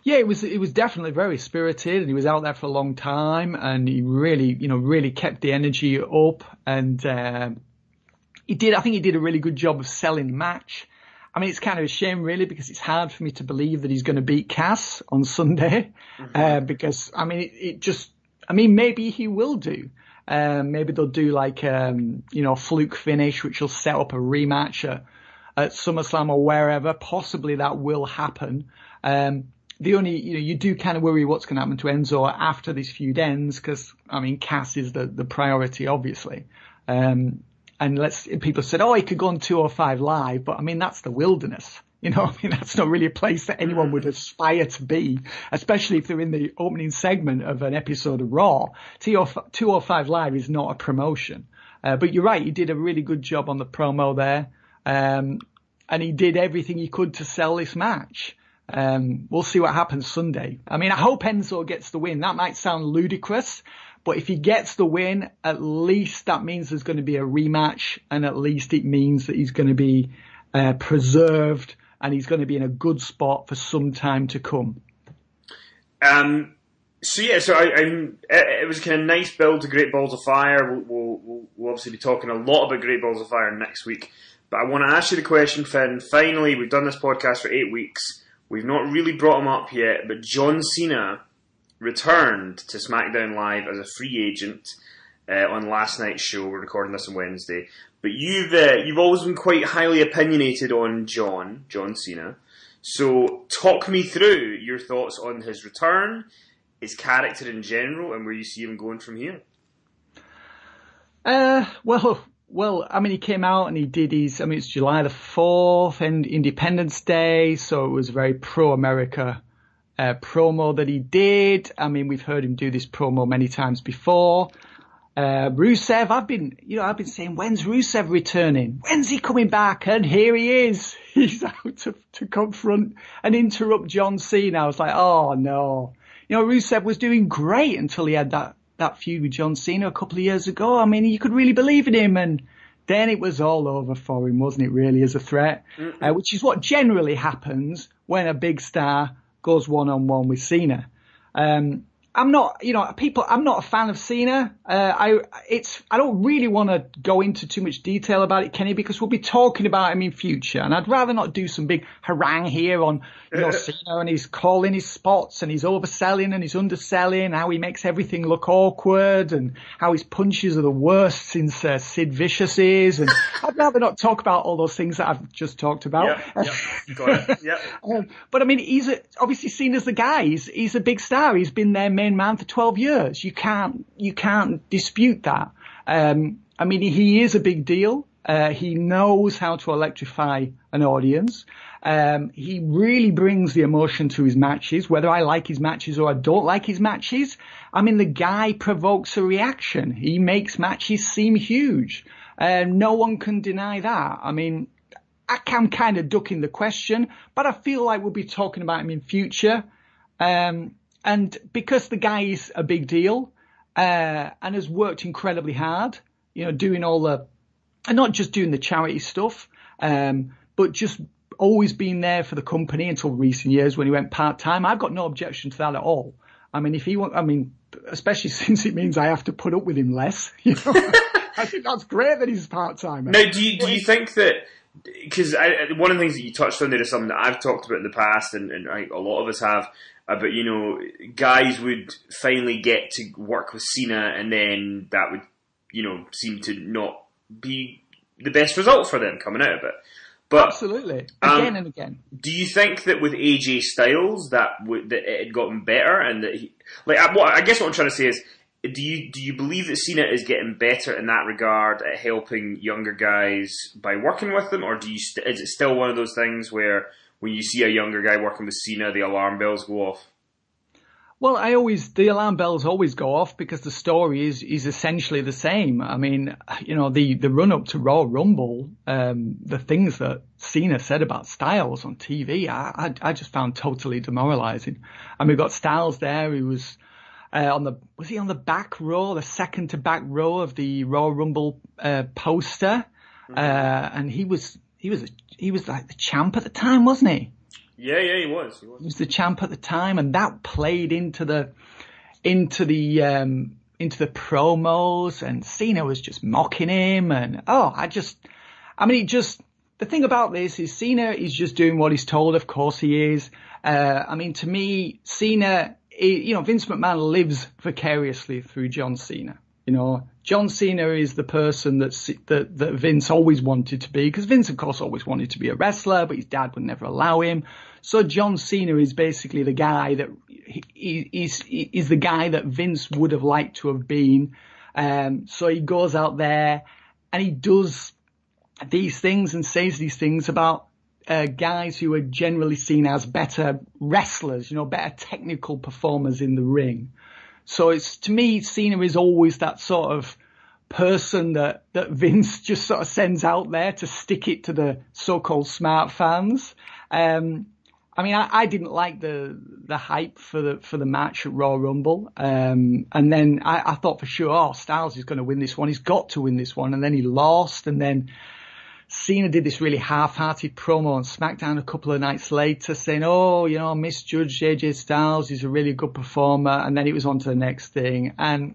Yeah, it was definitely very spirited, and he was out there for a long time, and he really kept the energy up, and I think he did a really good job of selling the match. I mean, it's kind of a shame, really, because it's hard for me to believe that he's going to beat Cass on Sunday. Because, I mean, maybe he will do. Maybe they'll do like, a fluke finish, which will set up a rematch at SummerSlam or wherever. Possibly that will happen. The only, you do kind of worry what's going to happen to Enzo after this feud ends, because, I mean, Cass is the priority, obviously. And people said, oh, he could go on 205 Live, but I mean, that's the wilderness. That's not really a place that anyone would aspire to be, especially if they're in the opening segment of an episode of Raw. 205 Live is not a promotion. But you're right, he did a really good job on the promo there. And he did everything he could to sell this match. We'll see what happens Sunday. I mean, I hope Enzo gets the win. That might sound ludicrous, but if he gets the win, at least that means there's going to be a rematch, and at least it means that he's going to be preserved, and he's going to be in a good spot for some time to come. It was kind of nice build to Great Balls of Fire. We'll obviously be talking a lot about Great Balls of Fire next week. But I want to ask you the question, Finn. Finally, we've done this podcast for 8 weeks. We've not really brought him up yet, but John Cena returned to Smackdown Live as a free agent on last night's show. We're recording this on Wednesday. But you've always been quite highly opinionated on John Cena. So talk me through your thoughts on his return, his character in general, and where you see him going from here. Well, I mean, he came out and he did it's July the 4th and Independence Day, so it was a very pro-America promo that he did. I mean, we've heard him do this promo many times before. Rusev, I've been saying, when's Rusev returning? When's he coming back? And here he is. He's out to confront and interrupt John Cena. I was like, oh no. Rusev was doing great until he had that feud with John Cena a couple of years ago. I mean, you could really believe in him, and then it was all over for him, wasn't it, really, as a threat? Which is what generally happens when a big star goes one-on-one with Cena. I'm not a fan of Cena. I don't really want to go into too much detail about it, Kenny, because we'll be talking about him in future, and I'd rather not do some big harangue here on Cena and he's calling his spots and he's overselling and he's underselling, how he makes everything look awkward and how his punches are the worst since Sid Vicious's, and I'd rather not talk about all those things that I've just talked about. Got it. Yep. But I mean, obviously seen as the guy. He's a big star. He's been their main man for 12 years. You can't dispute that. I mean, he is a big deal. He knows how to electrify an audience. He really brings the emotion to his matches, whether I like his matches or I don't like his matches. I mean, the guy provokes a reaction. He makes matches seem huge. No one can deny that. I mean, I'm kind of ducking the question, but I feel like we'll be talking about him in future. And because the guy is a big deal, and has worked incredibly hard, doing and not just doing the charity stuff, but just always being there for the company until recent years when he went part-time. I've got no objection to that at all. I mean, especially since it means I have to put up with him less, I think that's great that he's part-time. Now, do you think that, because one of the things that you touched on there is something that I've talked about in the past, and a lot of us have, but guys would finally get to work with Cena, and then that would, seem to not be the best result for them coming out of it. But absolutely, again and again. Do you think that with AJ Styles that it had gotten better, and that I guess what I'm trying to say is, do you believe that Cena is getting better in that regard at helping younger guys by working with them, or is it still one of those things where when you see a younger guy working with Cena, the alarm bells go off? Well, the alarm bells always go off because the story is essentially the same. I mean, the run up to Royal Rumble, the things that Cena said about Styles on TV, I just found totally demoralizing. And we've got Styles there who was was he on the back row, the second to back row of the Royal Rumble poster? And he was like the champ at the time, wasn't he? Yeah, he was. He was the champ at the time, and that played into the promos, and Cena was just mocking him, and the thing about this is Cena is just doing what he's told. Of course he is. To me, Cena, Vince McMahon lives vicariously through John Cena. John Cena is the person that Vince always wanted to be, because Vince, of course, always wanted to be a wrestler, but his dad would never allow him. So John Cena is basically the guy that is the guy that Vince would have liked to have been. So he goes out there and he does these things and says these things about guys who are generally seen as better wrestlers, better technical performers in the ring. So to me, Cena is always that sort of person that Vince just sort of sends out there to stick it to the so-called smart fans. I didn't like the hype for the match at Royal Rumble. And then I thought for sure, Styles is going to win this one. He's got to win this one. And then he lost. And then Cena did this really half-hearted promo on Smackdown a couple of nights later saying, oh, I misjudged AJ Styles. He's a really good performer. And then it was on to the next thing. And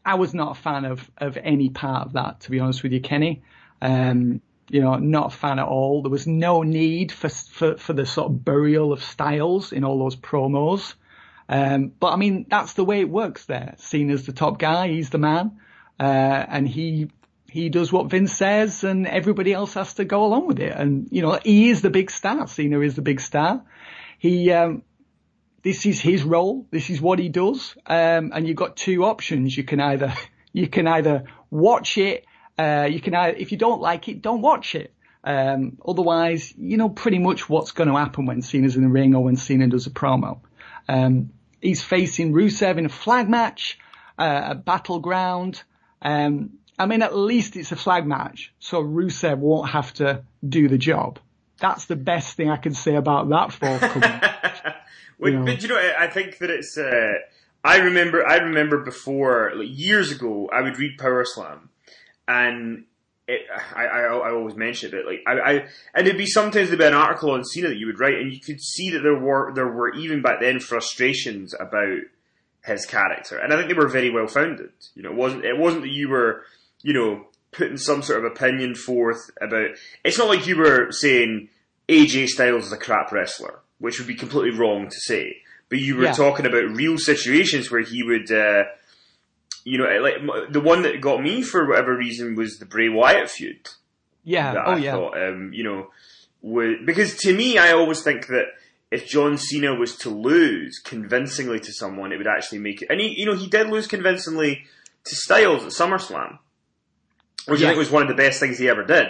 I was not a fan of any part of that, to be honest with you, Kenny. Not a fan at all. There was no need for the sort of burial of Styles in all those promos. But I mean, that's the way it works there. Cena's the top guy. He's the man. And he does what Vince says, and everybody else has to go along with it. And, he is the big star. Cena is the big star. This is his role. This is what he does. And you've got two options. You can either watch it. If you don't like it, don't watch it. Otherwise, pretty much what's going to happen when Cena's in the ring or when Cena does a promo. He's facing Rusev in a flag match, a Battleground. At least it's a flag match, so Rusev won't have to do the job. That's the best thing I can say about that forthcoming. But I think that it's. I remember before, years ago, I would read PowerSlam, and I always mention it. And it'd be sometimes there'd be an article on Cena that you would write, and you could see that there were even back then frustrations about his character, and I think they were very well founded. It wasn't that you were, putting some sort of opinion forth about. It's not like you were saying AJ Styles is a crap wrestler, which would be completely wrong to say. But you were talking about real situations where he would, the one that got me for whatever reason was the Bray Wyatt feud. Yeah. I thought, because to me, I always think that if John Cena was to lose convincingly to someone, it would actually make it. And he did lose convincingly to Styles at SummerSlam, which I think was one of the best things he ever did,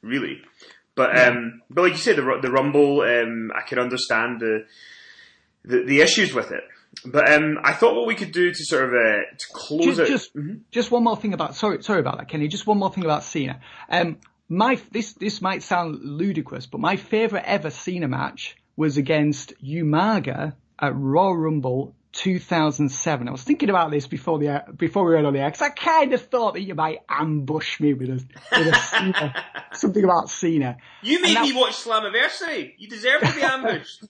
really. But like you said, the Rumble, I can understand the issues with it. But I thought what we could do to sort of to close it. Just one more thing about sorry about that, Kenny. Just one more thing about Cena. This might sound ludicrous, but my favourite ever Cena match was against Umaga at Royal Rumble 2007. I was thinking about this before we went on the air, because I kind of thought that you might ambush me with a Cena, something about Cena. You made me watch Slammiversary. You deserve to be ambushed.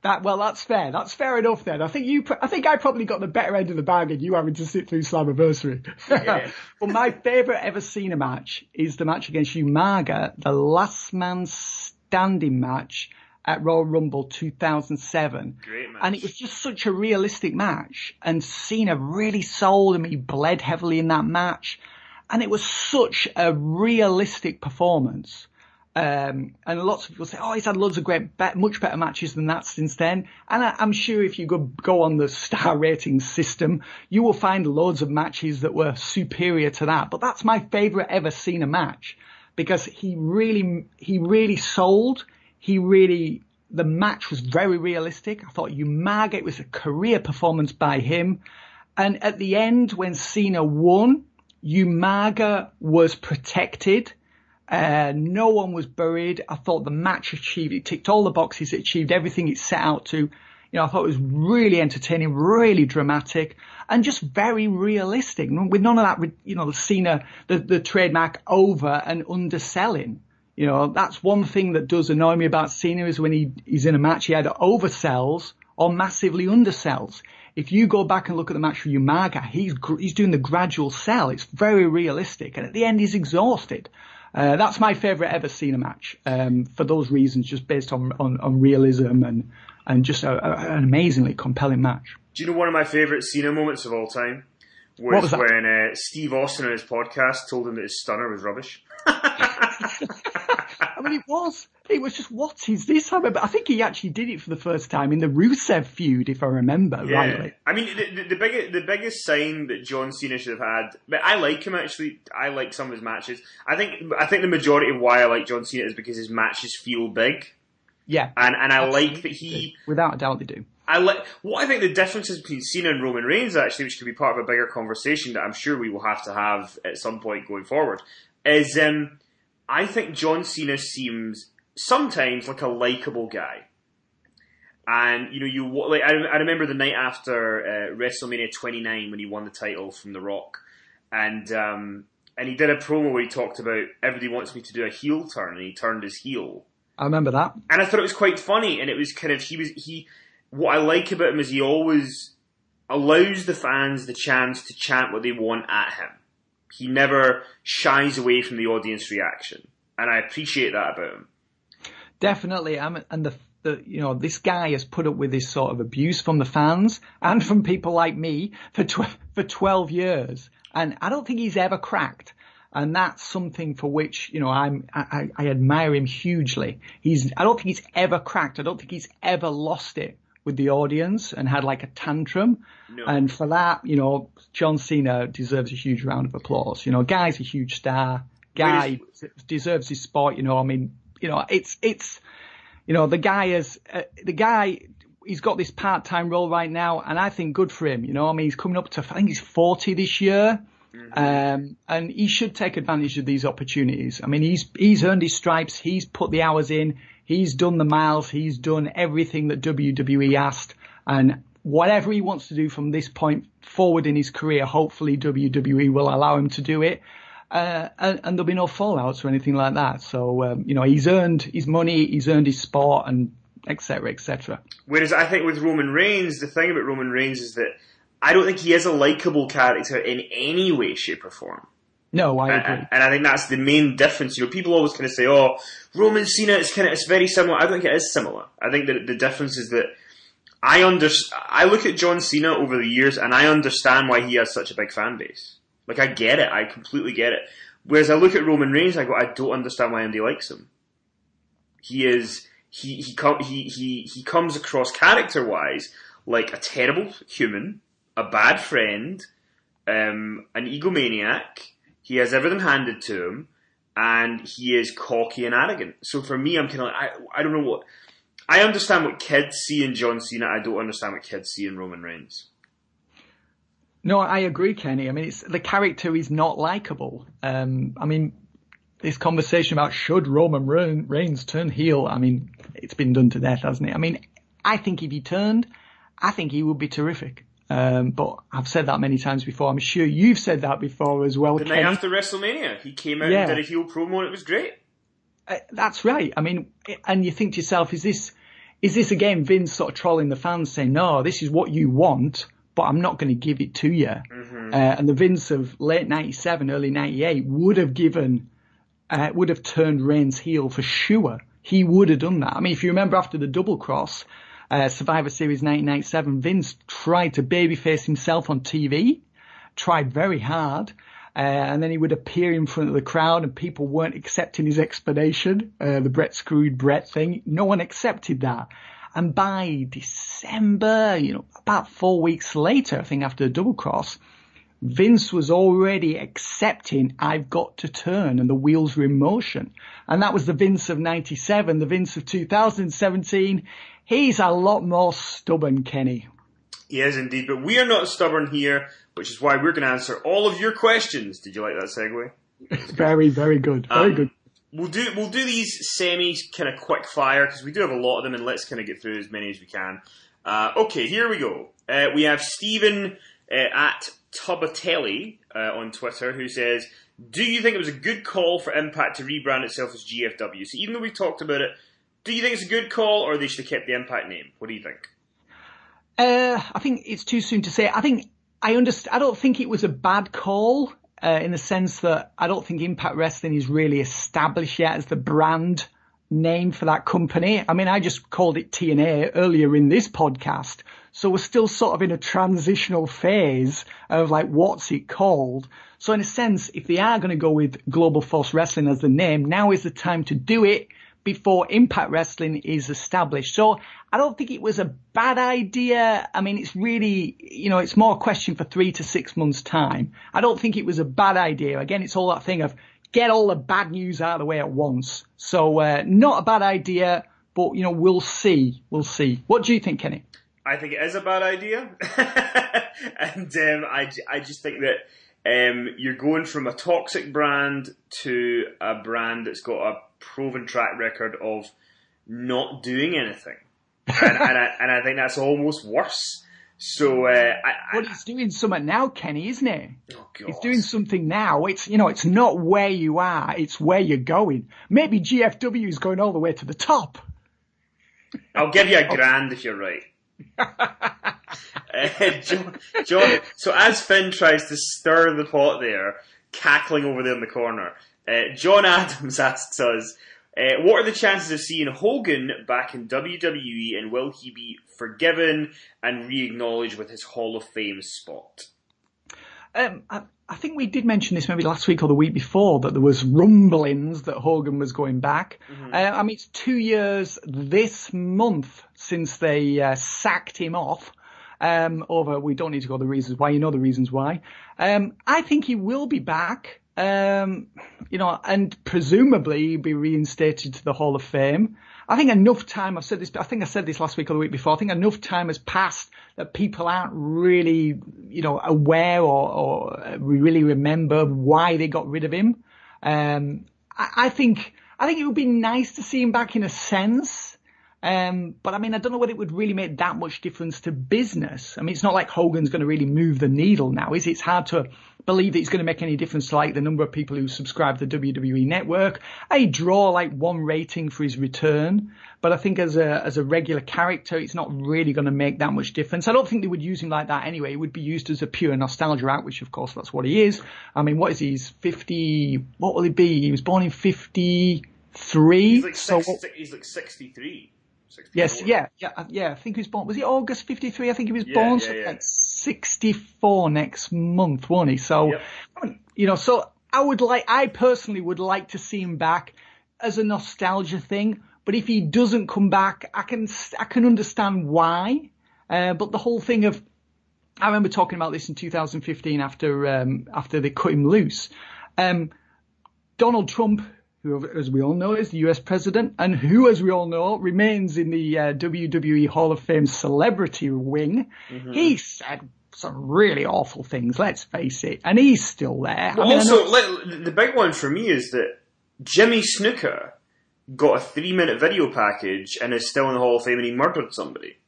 That's fair. That's fair enough then. I think I probably got the better end of the bargain, you having to sit through Slammiversary. Yeah. But my favourite ever Cena match is the match against Umaga, the last man standing match at Royal Rumble 2007. Great match. And it was just such a realistic match. And Cena really sold him. He bled heavily in that match. And it was such a realistic performance. And lots of people say, he's had loads of much better matches than that since then. And I'm sure if you go on the star rating system, you will find loads of matches that were superior to that. But that's my favourite ever Cena match, because he really sold. The match was very realistic. I thought Umaga, it was a career performance by him. And at the end, when Cena won, Umaga was protected. No one was buried. I thought the match it ticked all the boxes. It achieved everything it set out to. I thought it was really entertaining, really dramatic, and just very realistic. With none of that, Cena, the trademark over and underselling. That's one thing that does annoy me about Cena, is when he's in a match, he either oversells or massively undersells. If you go back and look at the match for Umaga, he's doing the gradual sell. It's very realistic. And at the end, he's exhausted. That's my favourite ever Cena match, for those reasons, just based on realism and just an amazingly compelling match. Do you know one of my favourite Cena moments of all time? Was when Steve Austin on his podcast told him that his stunner was rubbish. I mean, it was just, what is this? I think he actually did it for the first time in the Rusev feud, if I remember rightly. I mean, the biggest sign that John Cena should have had, but I like him actually. I like some of his matches. I think the majority of why I like John Cena is because his matches feel big. Yeah. And I like that he... Without a doubt they do. What I think the difference is between Cena and Roman Reigns, actually, which could be part of a bigger conversation that I'm sure we will have to have at some point going forward, is I think John Cena seems sometimes like a likeable guy. And, I remember the night after WrestleMania 29 when he won the title from The Rock. And And he did a promo where he talked about everybody wants me to do a heel turn, and he turned his heel. I remember that. And I thought it was quite funny, and it was kind of, what I like about him is he always allows the fans the chance to chant what they want at him. He never shies away from the audience reaction. And I appreciate that about him. Definitely. And this guy has put up with this sort of abuse from the fans and from people like me for 12 years. And I don't think he's ever cracked. And that's something for which, I admire him hugely. I don't think he's ever cracked. I don't think he's ever lost it with the audience and had like a tantrum. No. And for that, John Cena deserves a huge round of applause. Guy's a huge star. Guy deserves his spot. The guy he's got this part-time role right now, and I think good for him. He's coming up to, I think he's 40 this year. Mm-hmm. And he should take advantage of these opportunities. He's earned his stripes. He's put the hours in. He's done the miles. He's done everything that WWE asked. And whatever he wants to do from this point forward in his career, hopefully WWE will allow him to do it. And there'll be no fallouts or anything like that. So, he's earned his money, he's earned his spot, and et cetera, et cetera. Whereas I think with Roman Reigns, the thing about Roman Reigns is that I don't think he is a likable character in any way, shape, or form. No, I agree. And I think that's the main difference. People always kind of say, "Oh, Roman Cena it's very similar." I don't think it is similar. I think that the difference is that I look at John Cena over the years, and I understand why he has such a big fan base. Like, I get it. I completely get it. Whereas I look at Roman Reigns, I go, I don't understand why anybody likes him. He comes across character-wise like a terrible human, a bad friend, an egomaniac. He has everything handed to him, and he is cocky and arrogant. So for me, I'm kind of like, I don't know what... I understand what kids see in John Cena. I don't understand what kids see in Roman Reigns. No, I agree, Kenny. It's the character is not likable. This conversation about should Roman Reigns turn heel, it's been done to death, hasn't it? I think if he turned, I think he would be terrific. But I've said that many times before. I'm sure you've said that before as well, Kenny. The night after WrestleMania, he came out and did a heel promo, and it was great. That's right. And you think to yourself, is this again Vince sort of trolling the fans, saying, no, this is what you want, but I'm not going to give it to you. Mm-hmm. And the Vince of late 97, early 98 would have turned Reigns heel for sure. He would have done that. If you remember after the Double Cross, Survivor Series 1997, Vince tried to babyface himself on TV, tried very hard, and then he would appear in front of the crowd and people weren't accepting his explanation, the Brett screwed Brett thing. No one accepted that. And by December, about 4 weeks later, I think after the Double Cross, Vince was already accepting I've got to turn, and the wheels were in motion. And that was the Vince of 97, the Vince of 2017. He's a lot more stubborn, Kenny. He is indeed, but we are not stubborn here, which is why we're going to answer all of your questions. Did you like that segue? Very, very good. Very good. We'll do these semi kind of quick fire because we do have a lot of them, and let's kind of get through as many as we can. Okay, here we go. We have Stephen at Tubatelli on Twitter who says, "Do you think it was a good call for Impact to rebrand itself as GFW?" So even though we've talked about it, do you think it's a good call, or they should have kept the Impact name? What do you think? I think it's too soon to say. I don't think it was a bad call. In the sense that I don't think Impact Wrestling is really established yet as the brand name for that company. I just called it TNA earlier in this podcast. So we're still sort of in a transitional phase of like, what's it called? So in a sense, if they are going to go with Global Force Wrestling as the name, now is the time to do it before Impact Wrestling is established. So I don't think it was a bad idea. It's really, it's more a question for 3 to 6 months' time. I don't think it was a bad idea. Again, it's all that thing of get all the bad news out of the way at once. So not a bad idea, but, we'll see. We'll see. What do you think, Kenny? I think it is a bad idea. And I just think that you're going from a toxic brand to a brand that's got a proven track record of not doing anything. And I think that's almost worse So, But he's doing something now, Kenny, isn't he? Oh, God. He's doing something now. It's, it's not where you are, it's where you're going. Maybe GFW is going all the way to the top. I'll give you $1,000 if you're right. John, so as Finn tries to stir the pot there, cackling over there in the corner, John Adams asks us, what are the chances of seeing Hogan back in WWE, and will he be forgiven and re-acknowledged with his Hall of Fame spot? I think we did mention this maybe last week or the week before, that there was rumblings that Hogan was going back. Mm-hmm. It's 2 years this month since they sacked him off. We don't need to go the reasons why. You know the reasons why. I think he will be back. And presumably be reinstated to the Hall of Fame. I think enough time, I think I said this last week or the week before, I think enough time has passed that people aren't really, aware or really remember why they got rid of him. I think it would be nice to see him back in a sense. But I don't know whether it would really make that much difference to business. It's not like Hogan's going to really move the needle now, is it? It's hard to believe that it's going to make any difference to the number of people who subscribe to the WWE network. I draw 1 rating for his return, but I think as a regular character, it's not really going to make that much difference. I don't think they would use him like that anyway. He would be used as a pure nostalgia act, which of course that's what he is. What is he? He's 50, what will he be? He was born in 53. He's like 63. Yes, yeah. I think he was born. Was he August 53? I think he was born. Yeah. 64 next month, won't he? So, yep. So I personally would like to see him back as a nostalgia thing. But if he doesn't come back, I can understand why. But the whole thing of, I remember talking about this in 2015 after they cut him loose. Donald Trump, who, as we all know, is the US president, and who, as we all know, remains in the WWE Hall of Fame celebrity wing. Mm-hmm. He said some really awful things, let's face it, and he's still there. The big one for me is that Jimmy Snuka got a 3-minute video package and is still in the Hall of Fame, and he murdered somebody.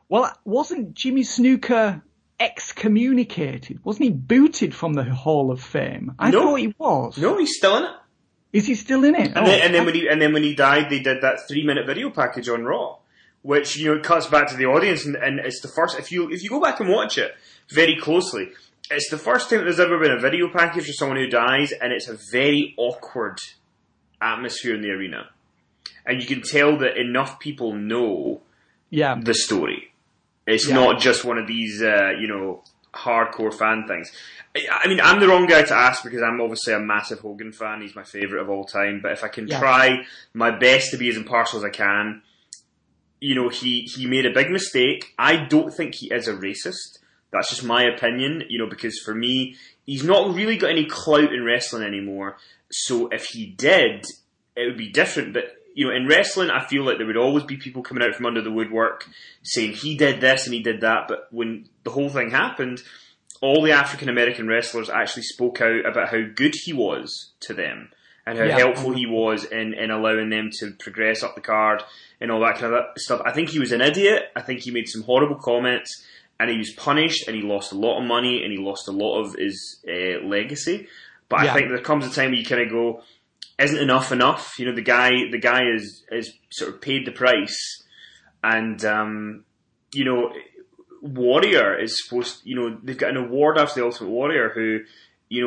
Well, wasn't Jimmy Snuka excommunicated? Wasn't he booted from the Hall of Fame? I thought he was. No, he's still in it. Is he still in it? And then when he died, they did that 3-minute video package on Raw, which cuts back to the audience, and it's the first. If you go back and watch it very closely, it's the first time there's ever been a video package for someone who dies, and it's a very awkward atmosphere in the arena, and you can tell that enough people know the story. It's not just one of these hardcore fan things. I'm the wrong guy to ask because I'm obviously a massive Hogan fan. He's my favourite of all time. But if I can try my best to be as impartial as I can, he made a big mistake. I don't think he is a racist. That's just my opinion, because for me, he's not really got any clout in wrestling anymore. So if he did, it would be different. But, in wrestling, I feel like there would always be people coming out from under the woodwork saying he did this and he did that. But when the whole thing happened, all the African-American wrestlers actually spoke out about how good he was to them and how helpful he was in allowing them to progress up the card and all that kind of stuff. I think he was an idiot. I think he made some horrible comments and he was punished and he lost a lot of money and he lost a lot of his legacy. But I think there comes a time where you kind of go, isn't enough? The guy is sort of paid the price, and Warrior is supposed. They've got an award after the Ultimate Warrior who,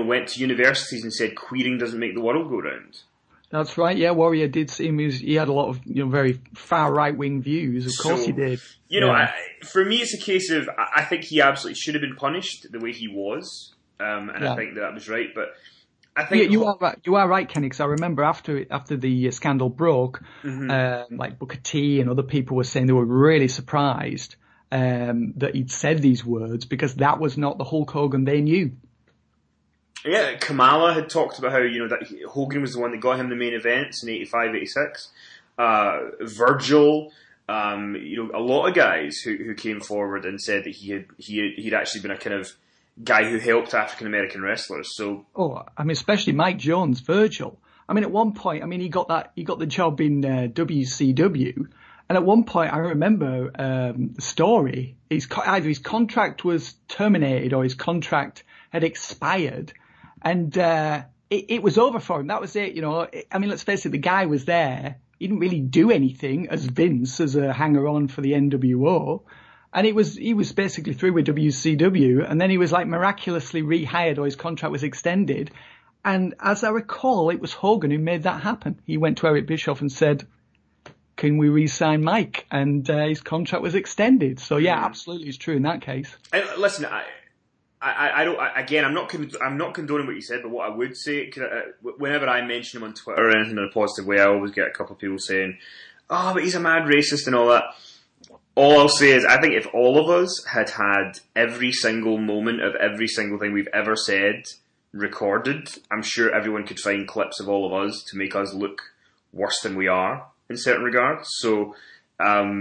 went to universities and said queering doesn't make the world go round. That's right. Yeah, Warrior did seem he had a lot of very far right wing views. Of course he did. For me, it's a case of I think he absolutely should have been punished the way he was, and I think that was right, but. I think you are right. You are right, Kenny. Because I remember after the scandal broke, like Booker T and other people were saying they were really surprised that he'd said these words because that was not the Hulk Hogan they knew. Yeah, Kamala had talked about how that Hogan was the one that got him the main events in 85, 86. Virgil, a lot of guys who came forward and said that he'd actually been a kind of guy who helped African American wrestlers. So, especially Mike Jones, Virgil. At one point, he got the job in WCW, And at one point, I remember the story. Either his contract was terminated or his contract had expired, and it was over for him. That was it. I mean, let's face it, the guy was there. He didn't really do anything as Vince, as a hanger-on for the NWO. And he was basically through with WCW. And then he was like miraculously rehired, or his contract was extended. And as I recall, it was Hogan who made that happen. He went to Eric Bischoff and said, can we re-sign Mike? And his contract was extended. So yeah, absolutely, it's true in that case. Listen, I don't. Again, I'm not condoning what you said, but what I would say, whenever I mention him on Twitter or anything in a positive way, I always get a couple of people saying, "Oh, but he's a mad racist" and all that. All I'll say is, I think if all of us had every single moment of every single thing we've ever said recorded, I'm sure everyone could find clips of all of us to make us look worse than we are in certain regards. So, but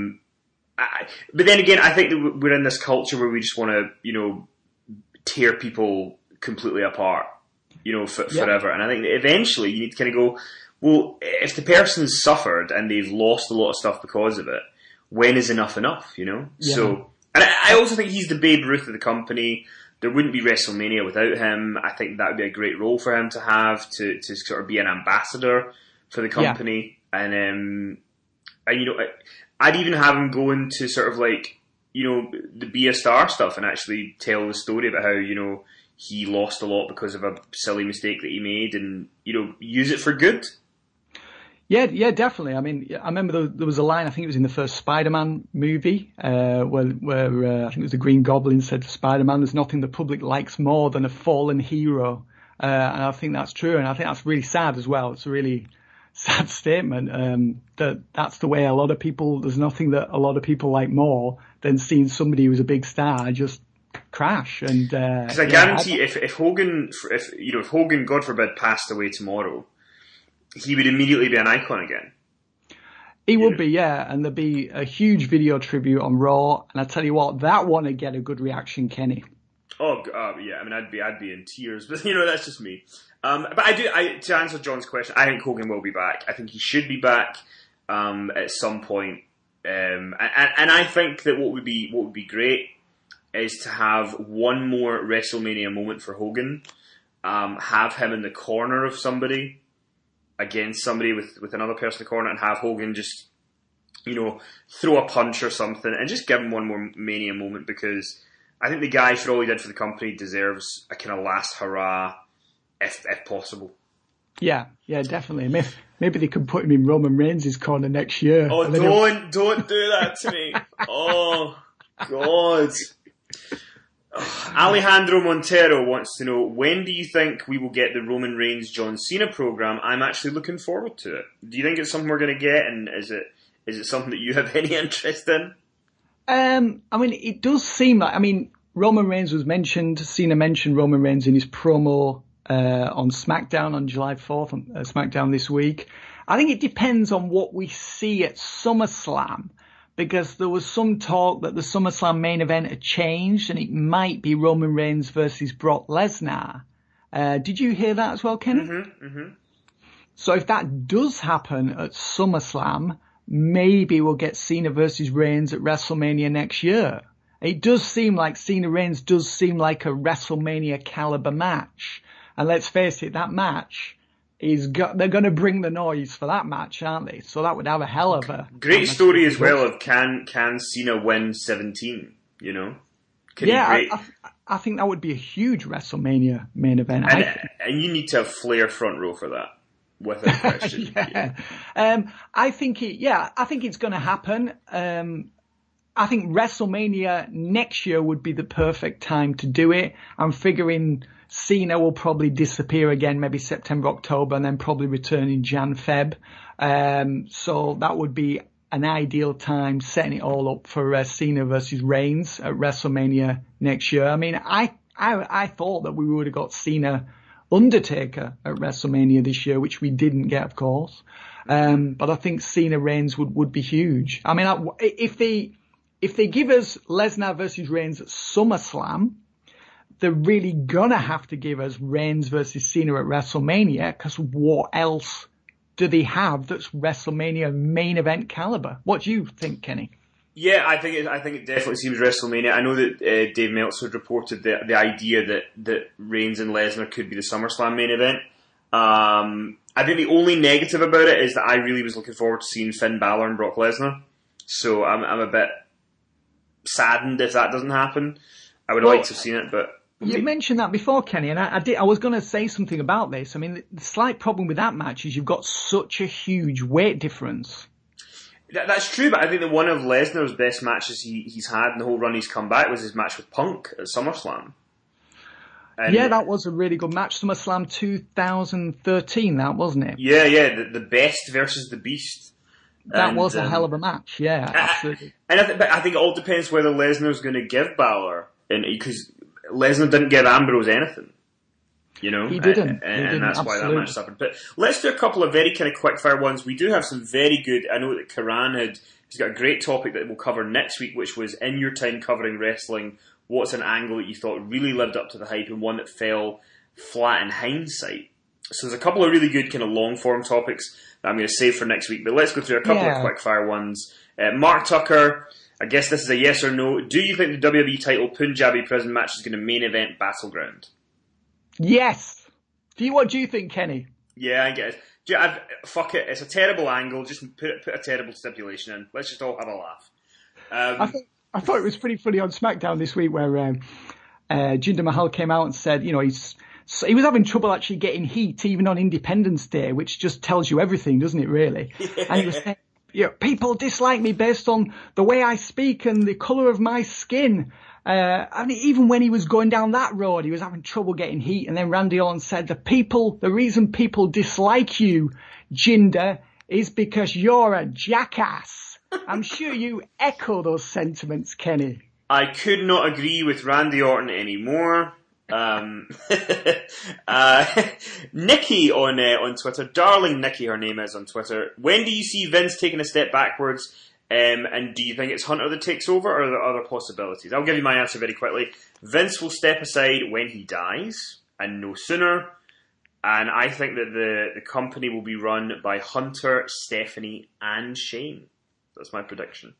then again, I think that we're in this culture where we just want to, tear people completely apart, forever. And I think that eventually you need to kind of go, well, if the person's suffered and they've lost a lot of stuff because of it, when is enough enough, Yeah. So, and I also think he's the Babe Ruth of the company. There wouldn't be WrestleMania without him. I think that would be a great role for him to have, to sort of be an ambassador for the company. Yeah. And I'd even have him go into sort of like, the Be a Star stuff and actually tell the story about how, he lost a lot because of a silly mistake that he made and, use it for good. Yeah, definitely. I mean, I remember there was a line, I think it was in the first Spider-Man movie, where I think it was the Green Goblin said to Spider-Man, there's nothing the public likes more than a fallen hero. And I think that's true. And I think that's really sad as well. It's a really sad statement, that's the way there's nothing that a lot of people like more than seeing somebody who's a big star just crash. And because I guarantee if Hogan, God forbid, passed away tomorrow, he would immediately be an icon again. He would be, yeah, and there'd be a huge video tribute on Raw, and I tell you what, that one would get a good reaction, Kenny. Oh, yeah, I mean, I'd be in tears, but that's just me. But to answer John's question, I think Hogan will be back. I think he should be back at some point. And I think that what would be great is to have one more WrestleMania moment for Hogan. Have him in the corner of somebody against somebody with another person in the corner, and have Hogan just throw a punch or something and just give him one more Mania moment, because I think the guy, for all he did for the company, deserves a kind of last hurrah, if possible. Yeah, definitely. Maybe they could put him in Roman Reigns' corner next year. Oh, don't do that to me. Oh, God. Alejandro Montero wants to know, when do you think we will get the Roman Reigns John Cena program? I'm actually looking forward to it. Do you think it's something we're going to get, and is it something that you have any interest in? I mean, it does seem like, Roman Reigns was mentioned. Cena mentioned Roman Reigns in his promo on Smackdown on July 4th, on Smackdown this week. I think it depends on what we see at SummerSlam, because there was some talk that the SummerSlam main event had changed and it might be Roman Reigns versus Brock Lesnar. Did you hear that as well, Kenny? Mm-hmm. So if that does happen at SummerSlam, maybe we'll get Cena versus Reigns at WrestleMania next year. It does seem like Cena Reigns does seem like a WrestleMania caliber match. And let's face it, that match they're going to bring the noise for that match, aren't they? So that would have a hell of a great story as well of can Cena win 17? I think that would be a huge WrestleMania main event. And you need to have Flair front row for that, without question. I think it's going to happen. I think WrestleMania next year would be the perfect time to do it. I'm figuring Cena will probably disappear again, maybe September, October, and then probably return in Jan, Feb. So that would be an ideal time, setting it all up for Cena versus Reigns at WrestleMania next year. I mean, I thought that we would have got Cena Undertaker at WrestleMania this year, which we didn't get, of course. But I think Cena Reigns would be huge. I mean, if they give us Lesnar versus Reigns at SummerSlam, they're really gonna have to give us Reigns versus Cena at WrestleMania, because what else do they have that's WrestleMania main event caliber? What do you think, Kenny? Yeah, I think it definitely seems WrestleMania. I know that Dave Meltzer reported the idea that Reigns and Lesnar could be the SummerSlam main event. I think the only negative about it is that I really was looking forward to seeing Finn Balor and Brock Lesnar. So I'm a bit saddened if that doesn't happen. I would have liked to have seen it, but... You mentioned that before, Kenny, and I was going to say something about this. I mean, the slight problem with that match is you've got such a huge weight difference. That's true, but I think that one of Lesnar's best matches he's had in the whole run he's come back was his match with Punk at SummerSlam. And yeah, that was a really good match. SummerSlam 2013, that wasn't it? Yeah, the Best versus the Beast. That was a hell of a match, yeah, absolutely. But I think it all depends whether Lesnar's going to give Balor, because Lesnar didn't give Ambrose anything. You know, he didn't, and that's absolutely. why that match suffered. But let's do a couple of very kind of quick fire ones. We do have some very good. I know that Karan he's got a great topic that we'll cover next week, which was in your time covering wrestling. What's an angle that you thought really lived up to the hype and one that fell flat in hindsight? So there's a couple of really good kind of long form topics that I'm going to save for next week. But let's go through a couple of quick fire ones. Mark Tucker. I guess this is a yes or no. Do you think the WWE title Punjabi prison match is going to main event Battleground? Yes. What do you think, Kenny? Yeah, I guess. Fuck it. It's a terrible angle. Just put a terrible stipulation in. Let's just all have a laugh. I thought it was pretty funny on Smackdown this week where Jinder Mahal came out and said, you know, he was having trouble actually getting heat even on Independence Day, which just tells you everything, doesn't it, really? Yeah. And he was saying, you know, people dislike me based on the way I speak and the colour of my skin. And even when he was going down that road, he was having trouble getting heat. And then Randy Orton said, the reason people dislike you, Jinder, is because you're a jackass. I'm sure you echo those sentiments, Kenny. I could not agree with Randy Orton anymore. Nikki on Twitter, darling Nikki, her name is on Twitter. When do you see Vince taking a step backwards? And do you think it's Hunter that takes over, or are there other possibilities? I'll give you my answer very quickly. Vince will step aside when he dies, and no sooner. And I think that the company will be run by Hunter, Stephanie, and Shane. That's my prediction.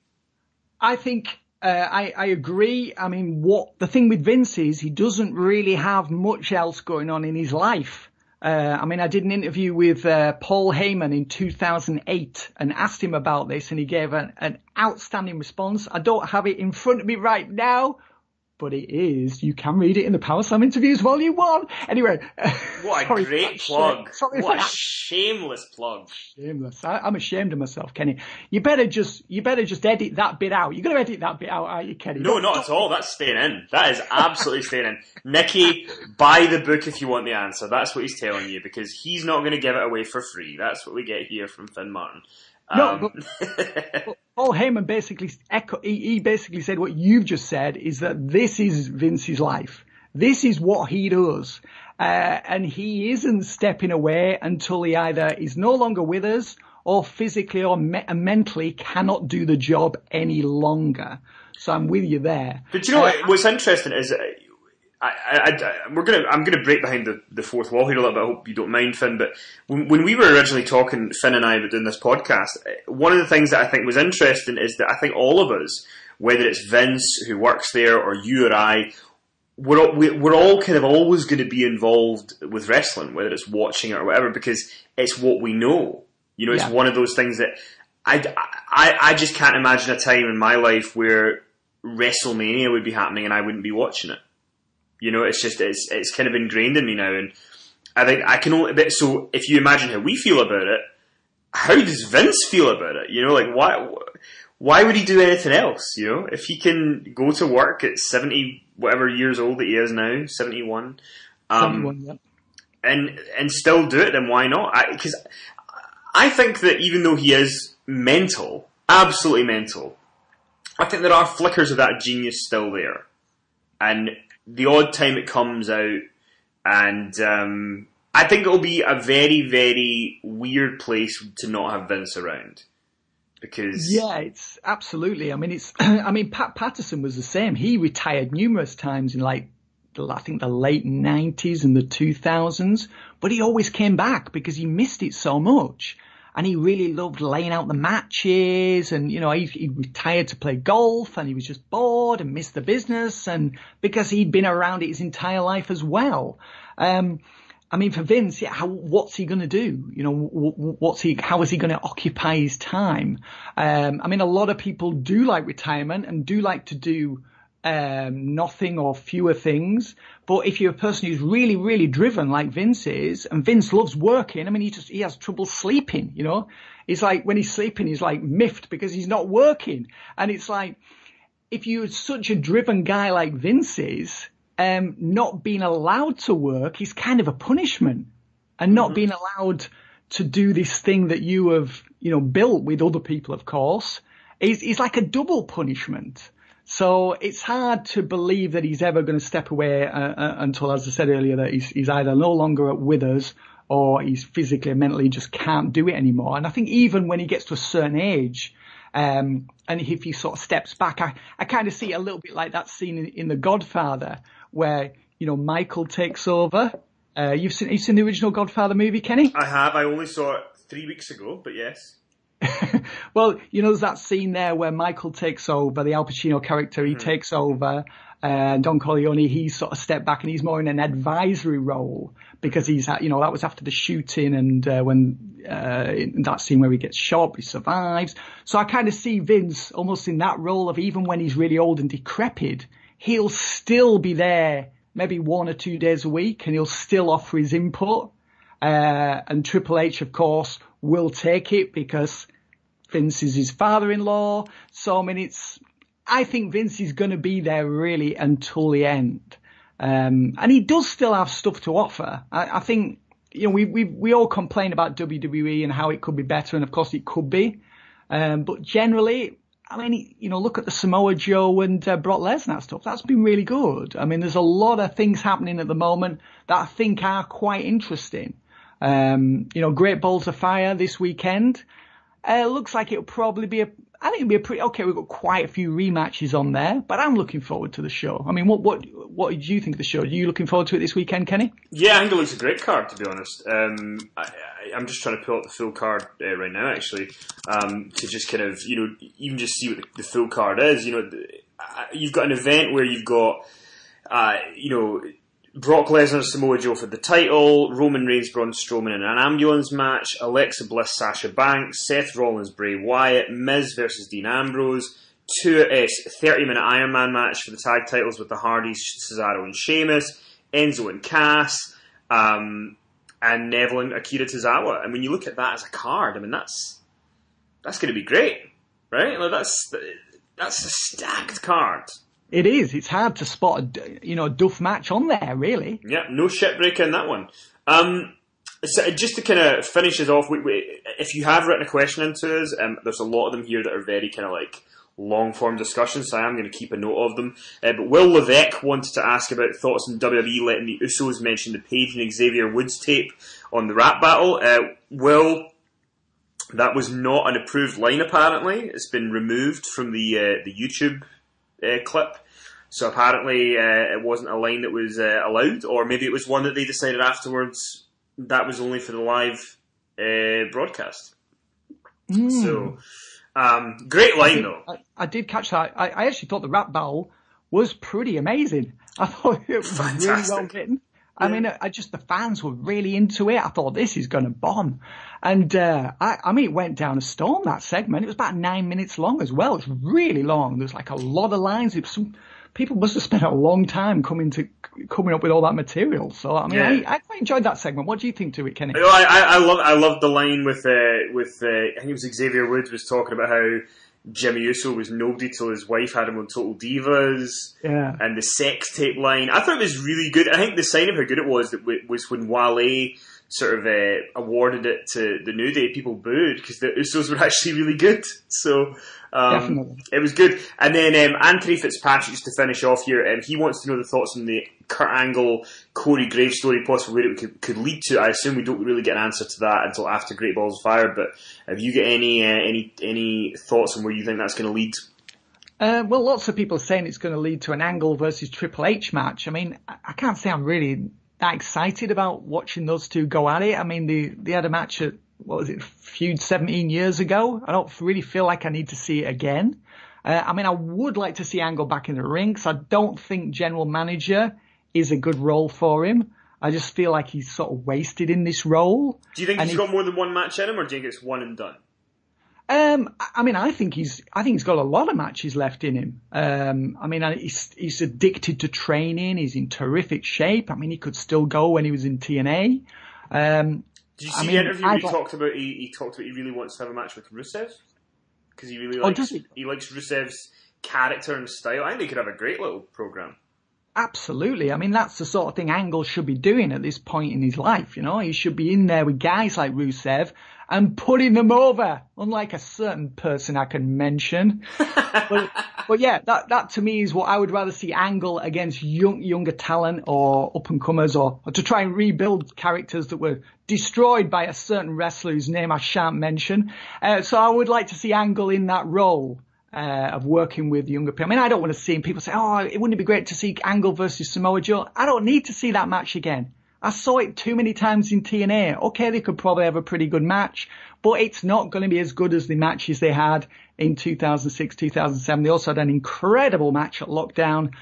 I think I agree. I mean, the thing with Vince is he doesn't really have much else going on in his life. I mean, I did an interview with Paul Heyman in 2008 and asked him about this, and he gave an outstanding response. I don't have it in front of me right now, but it is. You can read it in the PowerSlam Interviews Volume 1. Anyway. What a great plug. What a shameless plug. Shameless. I'm ashamed of myself, Kenny. You better just edit that bit out. You're going to edit that bit out, aren't you, Kenny? No, not at all. That's staying in. That is absolutely staying in. Nikki, buy the book if you want the answer. That's what he's telling you, because he's not going to give it away for free. That's what we get here from Finn Martin. But Paul Heyman basically he basically said what you've just said, is that this is Vince's life. This is what he does. And he isn't stepping away until he either is no longer with us or physically or mentally cannot do the job any longer. So I'm with you there. But you know what's interesting is I'm going to break behind the fourth wall here a little bit. I hope you don't mind, Finn. But when we were originally talking, Finn and I were doing this podcast, one of the things that I think was interesting is that I think all of us, whether it's Vince who works there or you or I, we're all kind of always going to be involved with wrestling, whether it's watching it or whatever, because it's what we know. You know, it's one of those things that I just can't imagine a time in my life where WrestleMania would be happening and I wouldn't be watching it. You know, it's kind of ingrained in me now, and I think I can only. So if you imagine how we feel about it, how does Vince feel about it? You know, like why would he do anything else? You know, if he can go to work at 70 whatever years old that he is now, 71, 71, yeah. and still do it, then why not? Because I think that even though he is mental, absolutely mental, I think there are flickers of that genius still there, and the odd time it comes out, and I think it'll be a very, very weird place to not have Vince around. Because it's absolutely. I mean, Pat Patterson was the same. He retired numerous times in like I think the late 90s and the 2000s, but he always came back because he missed it so much. And he really loved laying out the matches, and, you know, he retired to play golf, and he was just bored and missed the business, and because he'd been around it his entire life as well. I mean, for Vince, what's he going to do? You know, how is he going to occupy his time? I mean, a lot of people do like retirement and do like to do nothing or fewer things. But if you're a person who's really, really driven like Vince is, and Vince loves working, I mean, he has trouble sleeping, you know. It's like when he's sleeping, he's like miffed because he's not working. And it's like, if you're such a driven guy like Vince is, not being allowed to work is kind of a punishment, and not being allowed to do this thing that you have, you know, built with other people, of course, is like a double punishment. So it's hard to believe that he's ever going to step away until, as I said earlier, that he's either no longer with us or he's physically and mentally just can't do it anymore. And I think even when he gets to a certain age, and if he sort of steps back, I kind of see it a little bit like that scene in The Godfather where, you know, Michael takes over. You've seen the original Godfather movie, Kenny? I have. I only saw it 3 weeks ago, but yes. Well, you know, there's that scene there where Michael takes over, the Al Pacino character, he takes over, Don Corleone, he's sort of stepped back and he's more in an advisory role because he's, you know, that was after the shooting and when in that scene where he gets shot, he survives. So I kind of see Vince almost in that role of even when he's really old and decrepit, he'll still be there maybe 1 or 2 days a week and he'll still offer his input. And Triple H, of course, will take it because Vince is his father-in-law. So, I mean, I think Vince is going to be there really until the end. And he does still have stuff to offer. I think, you know, we all complain about WWE and how it could be better. And of course it could be. But generally, I mean, you know, look at the Samoa Joe and Brock Lesnar stuff. That's been really good. I mean, there's a lot of things happening at the moment that I think are quite interesting. You know, Great Balls of Fire this weekend. Looks like it'll probably be I think it'll be a pretty, okay, we've got quite a few rematches on there, but I'm looking forward to the show. I mean, what did you think of the show? Are you looking forward to it this weekend, Kenny? Yeah, I think it looks a great card, to be honest. I'm just trying to pull up the full card right now, actually, to just kind of, you know, even just see what the full card is. You know, you've got an event where you've got, you know, Brock Lesnar, Samoa Joe for the title, Roman Reigns, Braun Strowman in an ambulance match, Alexa Bliss, Sasha Banks, Seth Rollins, Bray Wyatt, Miz versus Dean Ambrose, 30-minute Iron Man match for the tag titles with the Hardys, Cesaro and Sheamus, Enzo and Cass, and Neville and Akira Tozawa. And when you look at that as a card, I mean, that's going to be great, right? Like that's a stacked card. It is. It's hard to spot a duff match on there, really. Yeah, no shitbreaker in that one. So just to kind of finish us off, if you have written a question into us, there's a lot of them here that are very kind of like long-form discussions, so I am going to keep a note of them. But Will Levesque wanted to ask about thoughts on WWE letting the Usos mention the Paige and Xavier Woods tape on the rap battle. Will, that was not an approved line, apparently. It's been removed from the YouTube clip. So apparently it wasn't a line that was allowed, or maybe it was one that they decided afterwards that was only for the live broadcast. So, great line though. I did catch that. I actually thought the rap battle was pretty amazing. I thought it was fantastic. Really well written. I mean, the fans were really into it. I thought this is going to bomb. And, I mean, it went down a storm, that segment. It was about 9 minutes long as well. It's really long. There's like a lot of lines. People must have spent a long time coming up with all that material. So, I mean, yeah. I quite enjoyed that segment. What do you think to it, Kenny? I love the line with I think it was Xavier Woods was talking about how Jimmy Uso was nobody till his wife had him on Total Divas. Yeah. And the sex tape line. I thought it was really good. I think the sign of how good it was when Wale sort of awarded it to the New Day. People booed because the Usos were actually really good. So definitely. It was good. And then Anthony Fitzpatrick, just to finish off here, he wants to know the thoughts on the Kurt Angle, Corey Graves story, possibly where it could lead to. I assume we don't really get an answer to that until after Great Balls of Fire, but have you got any thoughts on where you think that's going to lead? Well, lots of people are saying it's going to lead to an Angle versus Triple H match. I mean, I can't say I'm really that excited about watching those two go at it. I mean, they had a match at, what was it, Feud 17 years ago. I don't really feel like I need to see it again. I mean, I would like to see Angle back in the ring, because I don't think general manager is a good role for him. I just feel like he's sort of wasted in this role. Do you think he's got more than one match in him, or do you think it's one and done? I mean, I think he's got a lot of matches left in him. I mean, he's addicted to training. He's in terrific shape. I mean, he could still go when he was in TNA. Did you see the interview where he talked about he really wants to have a match with Rusev? Because he really likes he likes Rusev's character and style. I think they could have a great little program. Absolutely. I mean, that's the sort of thing Angle should be doing at this point in his life, you know. He should be in there with guys like Rusev and putting them over, unlike a certain person I can mention. but yeah, that to me is what I would rather see, Angle against younger talent or up-and-comers, or to try and rebuild characters that were destroyed by a certain wrestler whose name I shan't mention. So I would like to see Angle in that role. Of working with younger people. I mean, I don't want to see people say, oh, it wouldn't it be great to see Angle versus Samoa Joe? I don't need to see that match again. I saw it too many times in TNA. Okay, they could probably have a pretty good match, but it's not going to be as good as the matches they had in 2006, 2007. They also had an incredible match at Lockdown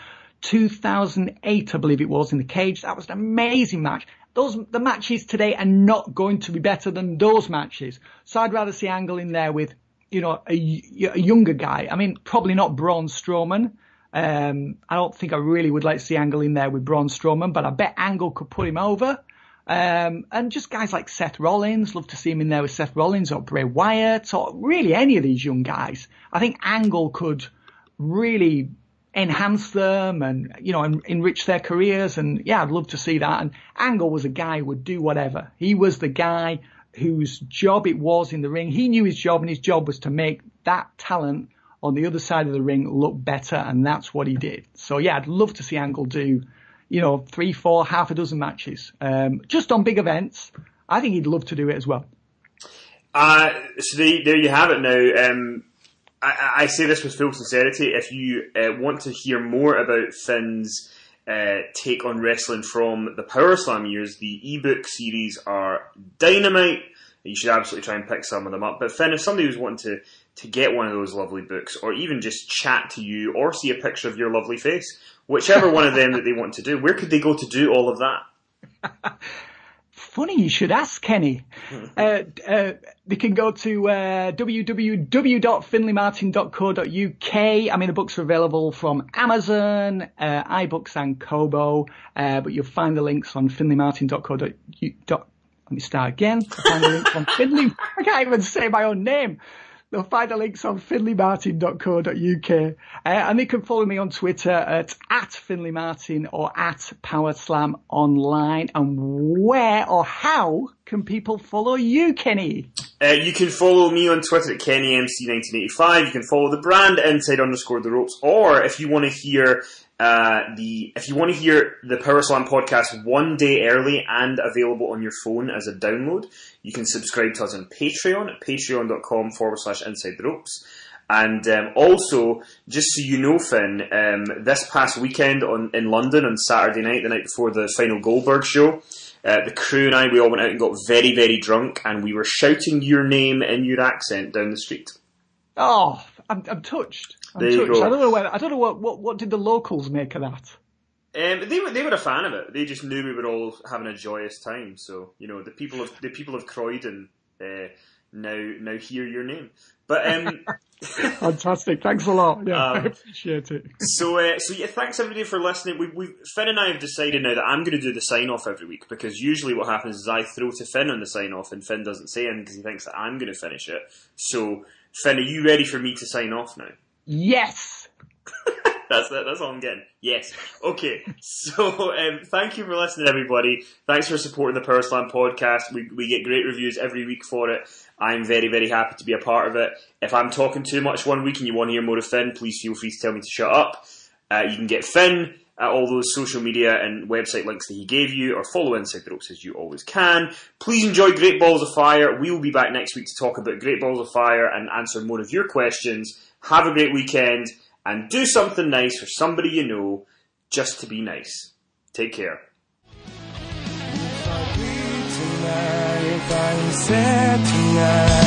2008, I believe it was, in the cage. That was an amazing match. The matches today are not going to be better than those matches. So I'd rather see Angle in there with, you know, a younger guy. I mean, probably not Braun Strowman. I don't think I really would like to see Angle in there with Braun Strowman, but I bet Angle could put him over. And just guys like Seth Rollins, love to see him in there with Seth Rollins or Bray Wyatt, or really any of these young guys. I think Angle could really enhance them and, you know, enrich their careers. And yeah, I'd love to see that. And Angle was a guy who would do whatever. He was the guy whose job it was in the ring. He knew his job, and his job was to make that talent on the other side of the ring look better, and that's what he did. So yeah, I'd love to see Angle do, you know, 3, 4, half a dozen matches, just on big events. I think he'd love to do it as well. So there you have it now. I say this with full sincerity. If you want to hear more about Finn's take on wrestling from the PowerSlam years, the ebook series are dynamite. You should absolutely try and pick some of them up. But Finn, if somebody was wanting to get one of those lovely books, or even just chat to you, or see a picture of your lovely face, whichever one of them that they want to do, where could they go to do all of that? Funny you should ask, Kenny. They can go to www.finleymartin.co.uk. I mean, the books are available from Amazon, iBooks and Kobo, but you'll find the links on finleymartin.co.uk. Let me start again. Find the links on Finley. I can't even say my own name. They'll find the links on finleymartin.co.uk. And they can follow me on Twitter at @FinleyMartin or @PowerSlam Online. And where or how can people follow you, Kenny? You can follow me on Twitter at KennyMC1985. You can follow the brand inside_the ropes. Or if you want to hear the PowerSlam podcast one day early and available on your phone as a download, you can subscribe to us on Patreon at patreon.com/inside the ropes. And also, just so you know, Finn, this past weekend in London on Saturday night, the night before the final Goldberg show, the crew and we all went out and got very, very drunk, and we were shouting your name in your accent down the street. Oh, I'm touched. There you go. I don't know what did the locals make of that? They were a fan of it. They just knew we were all having a joyous time. So, you know, the people of Croydon now hear your name. But fantastic, thanks a lot. Yeah, I appreciate it. So yeah, thanks everybody for listening. Finn and I have decided now that I'm going to do the sign off every week, because usually what happens is I throw to Finn on the sign off, and Finn doesn't say anything because he thinks that I'm going to finish it. So Finn, are you ready for me to sign off now? Yes. That's all I'm getting. Yes. Okay. So, thank you for listening, everybody. Thanks for supporting the PowerSlam podcast. We get great reviews every week for it. I'm very, very happy to be a part of it. If I'm talking too much one week and you want to hear more of Finn, please feel free to tell me to shut up. You can get Finn at all those social media and website links that he gave you, or follow Inside the Ropes as you always can. Please enjoy Great Balls of Fire. We will be back next week to talk about Great Balls of Fire and answer more of your questions. Have a great weekend, and do something nice for somebody you know, just to be nice. Take care. If I'm sad tonight,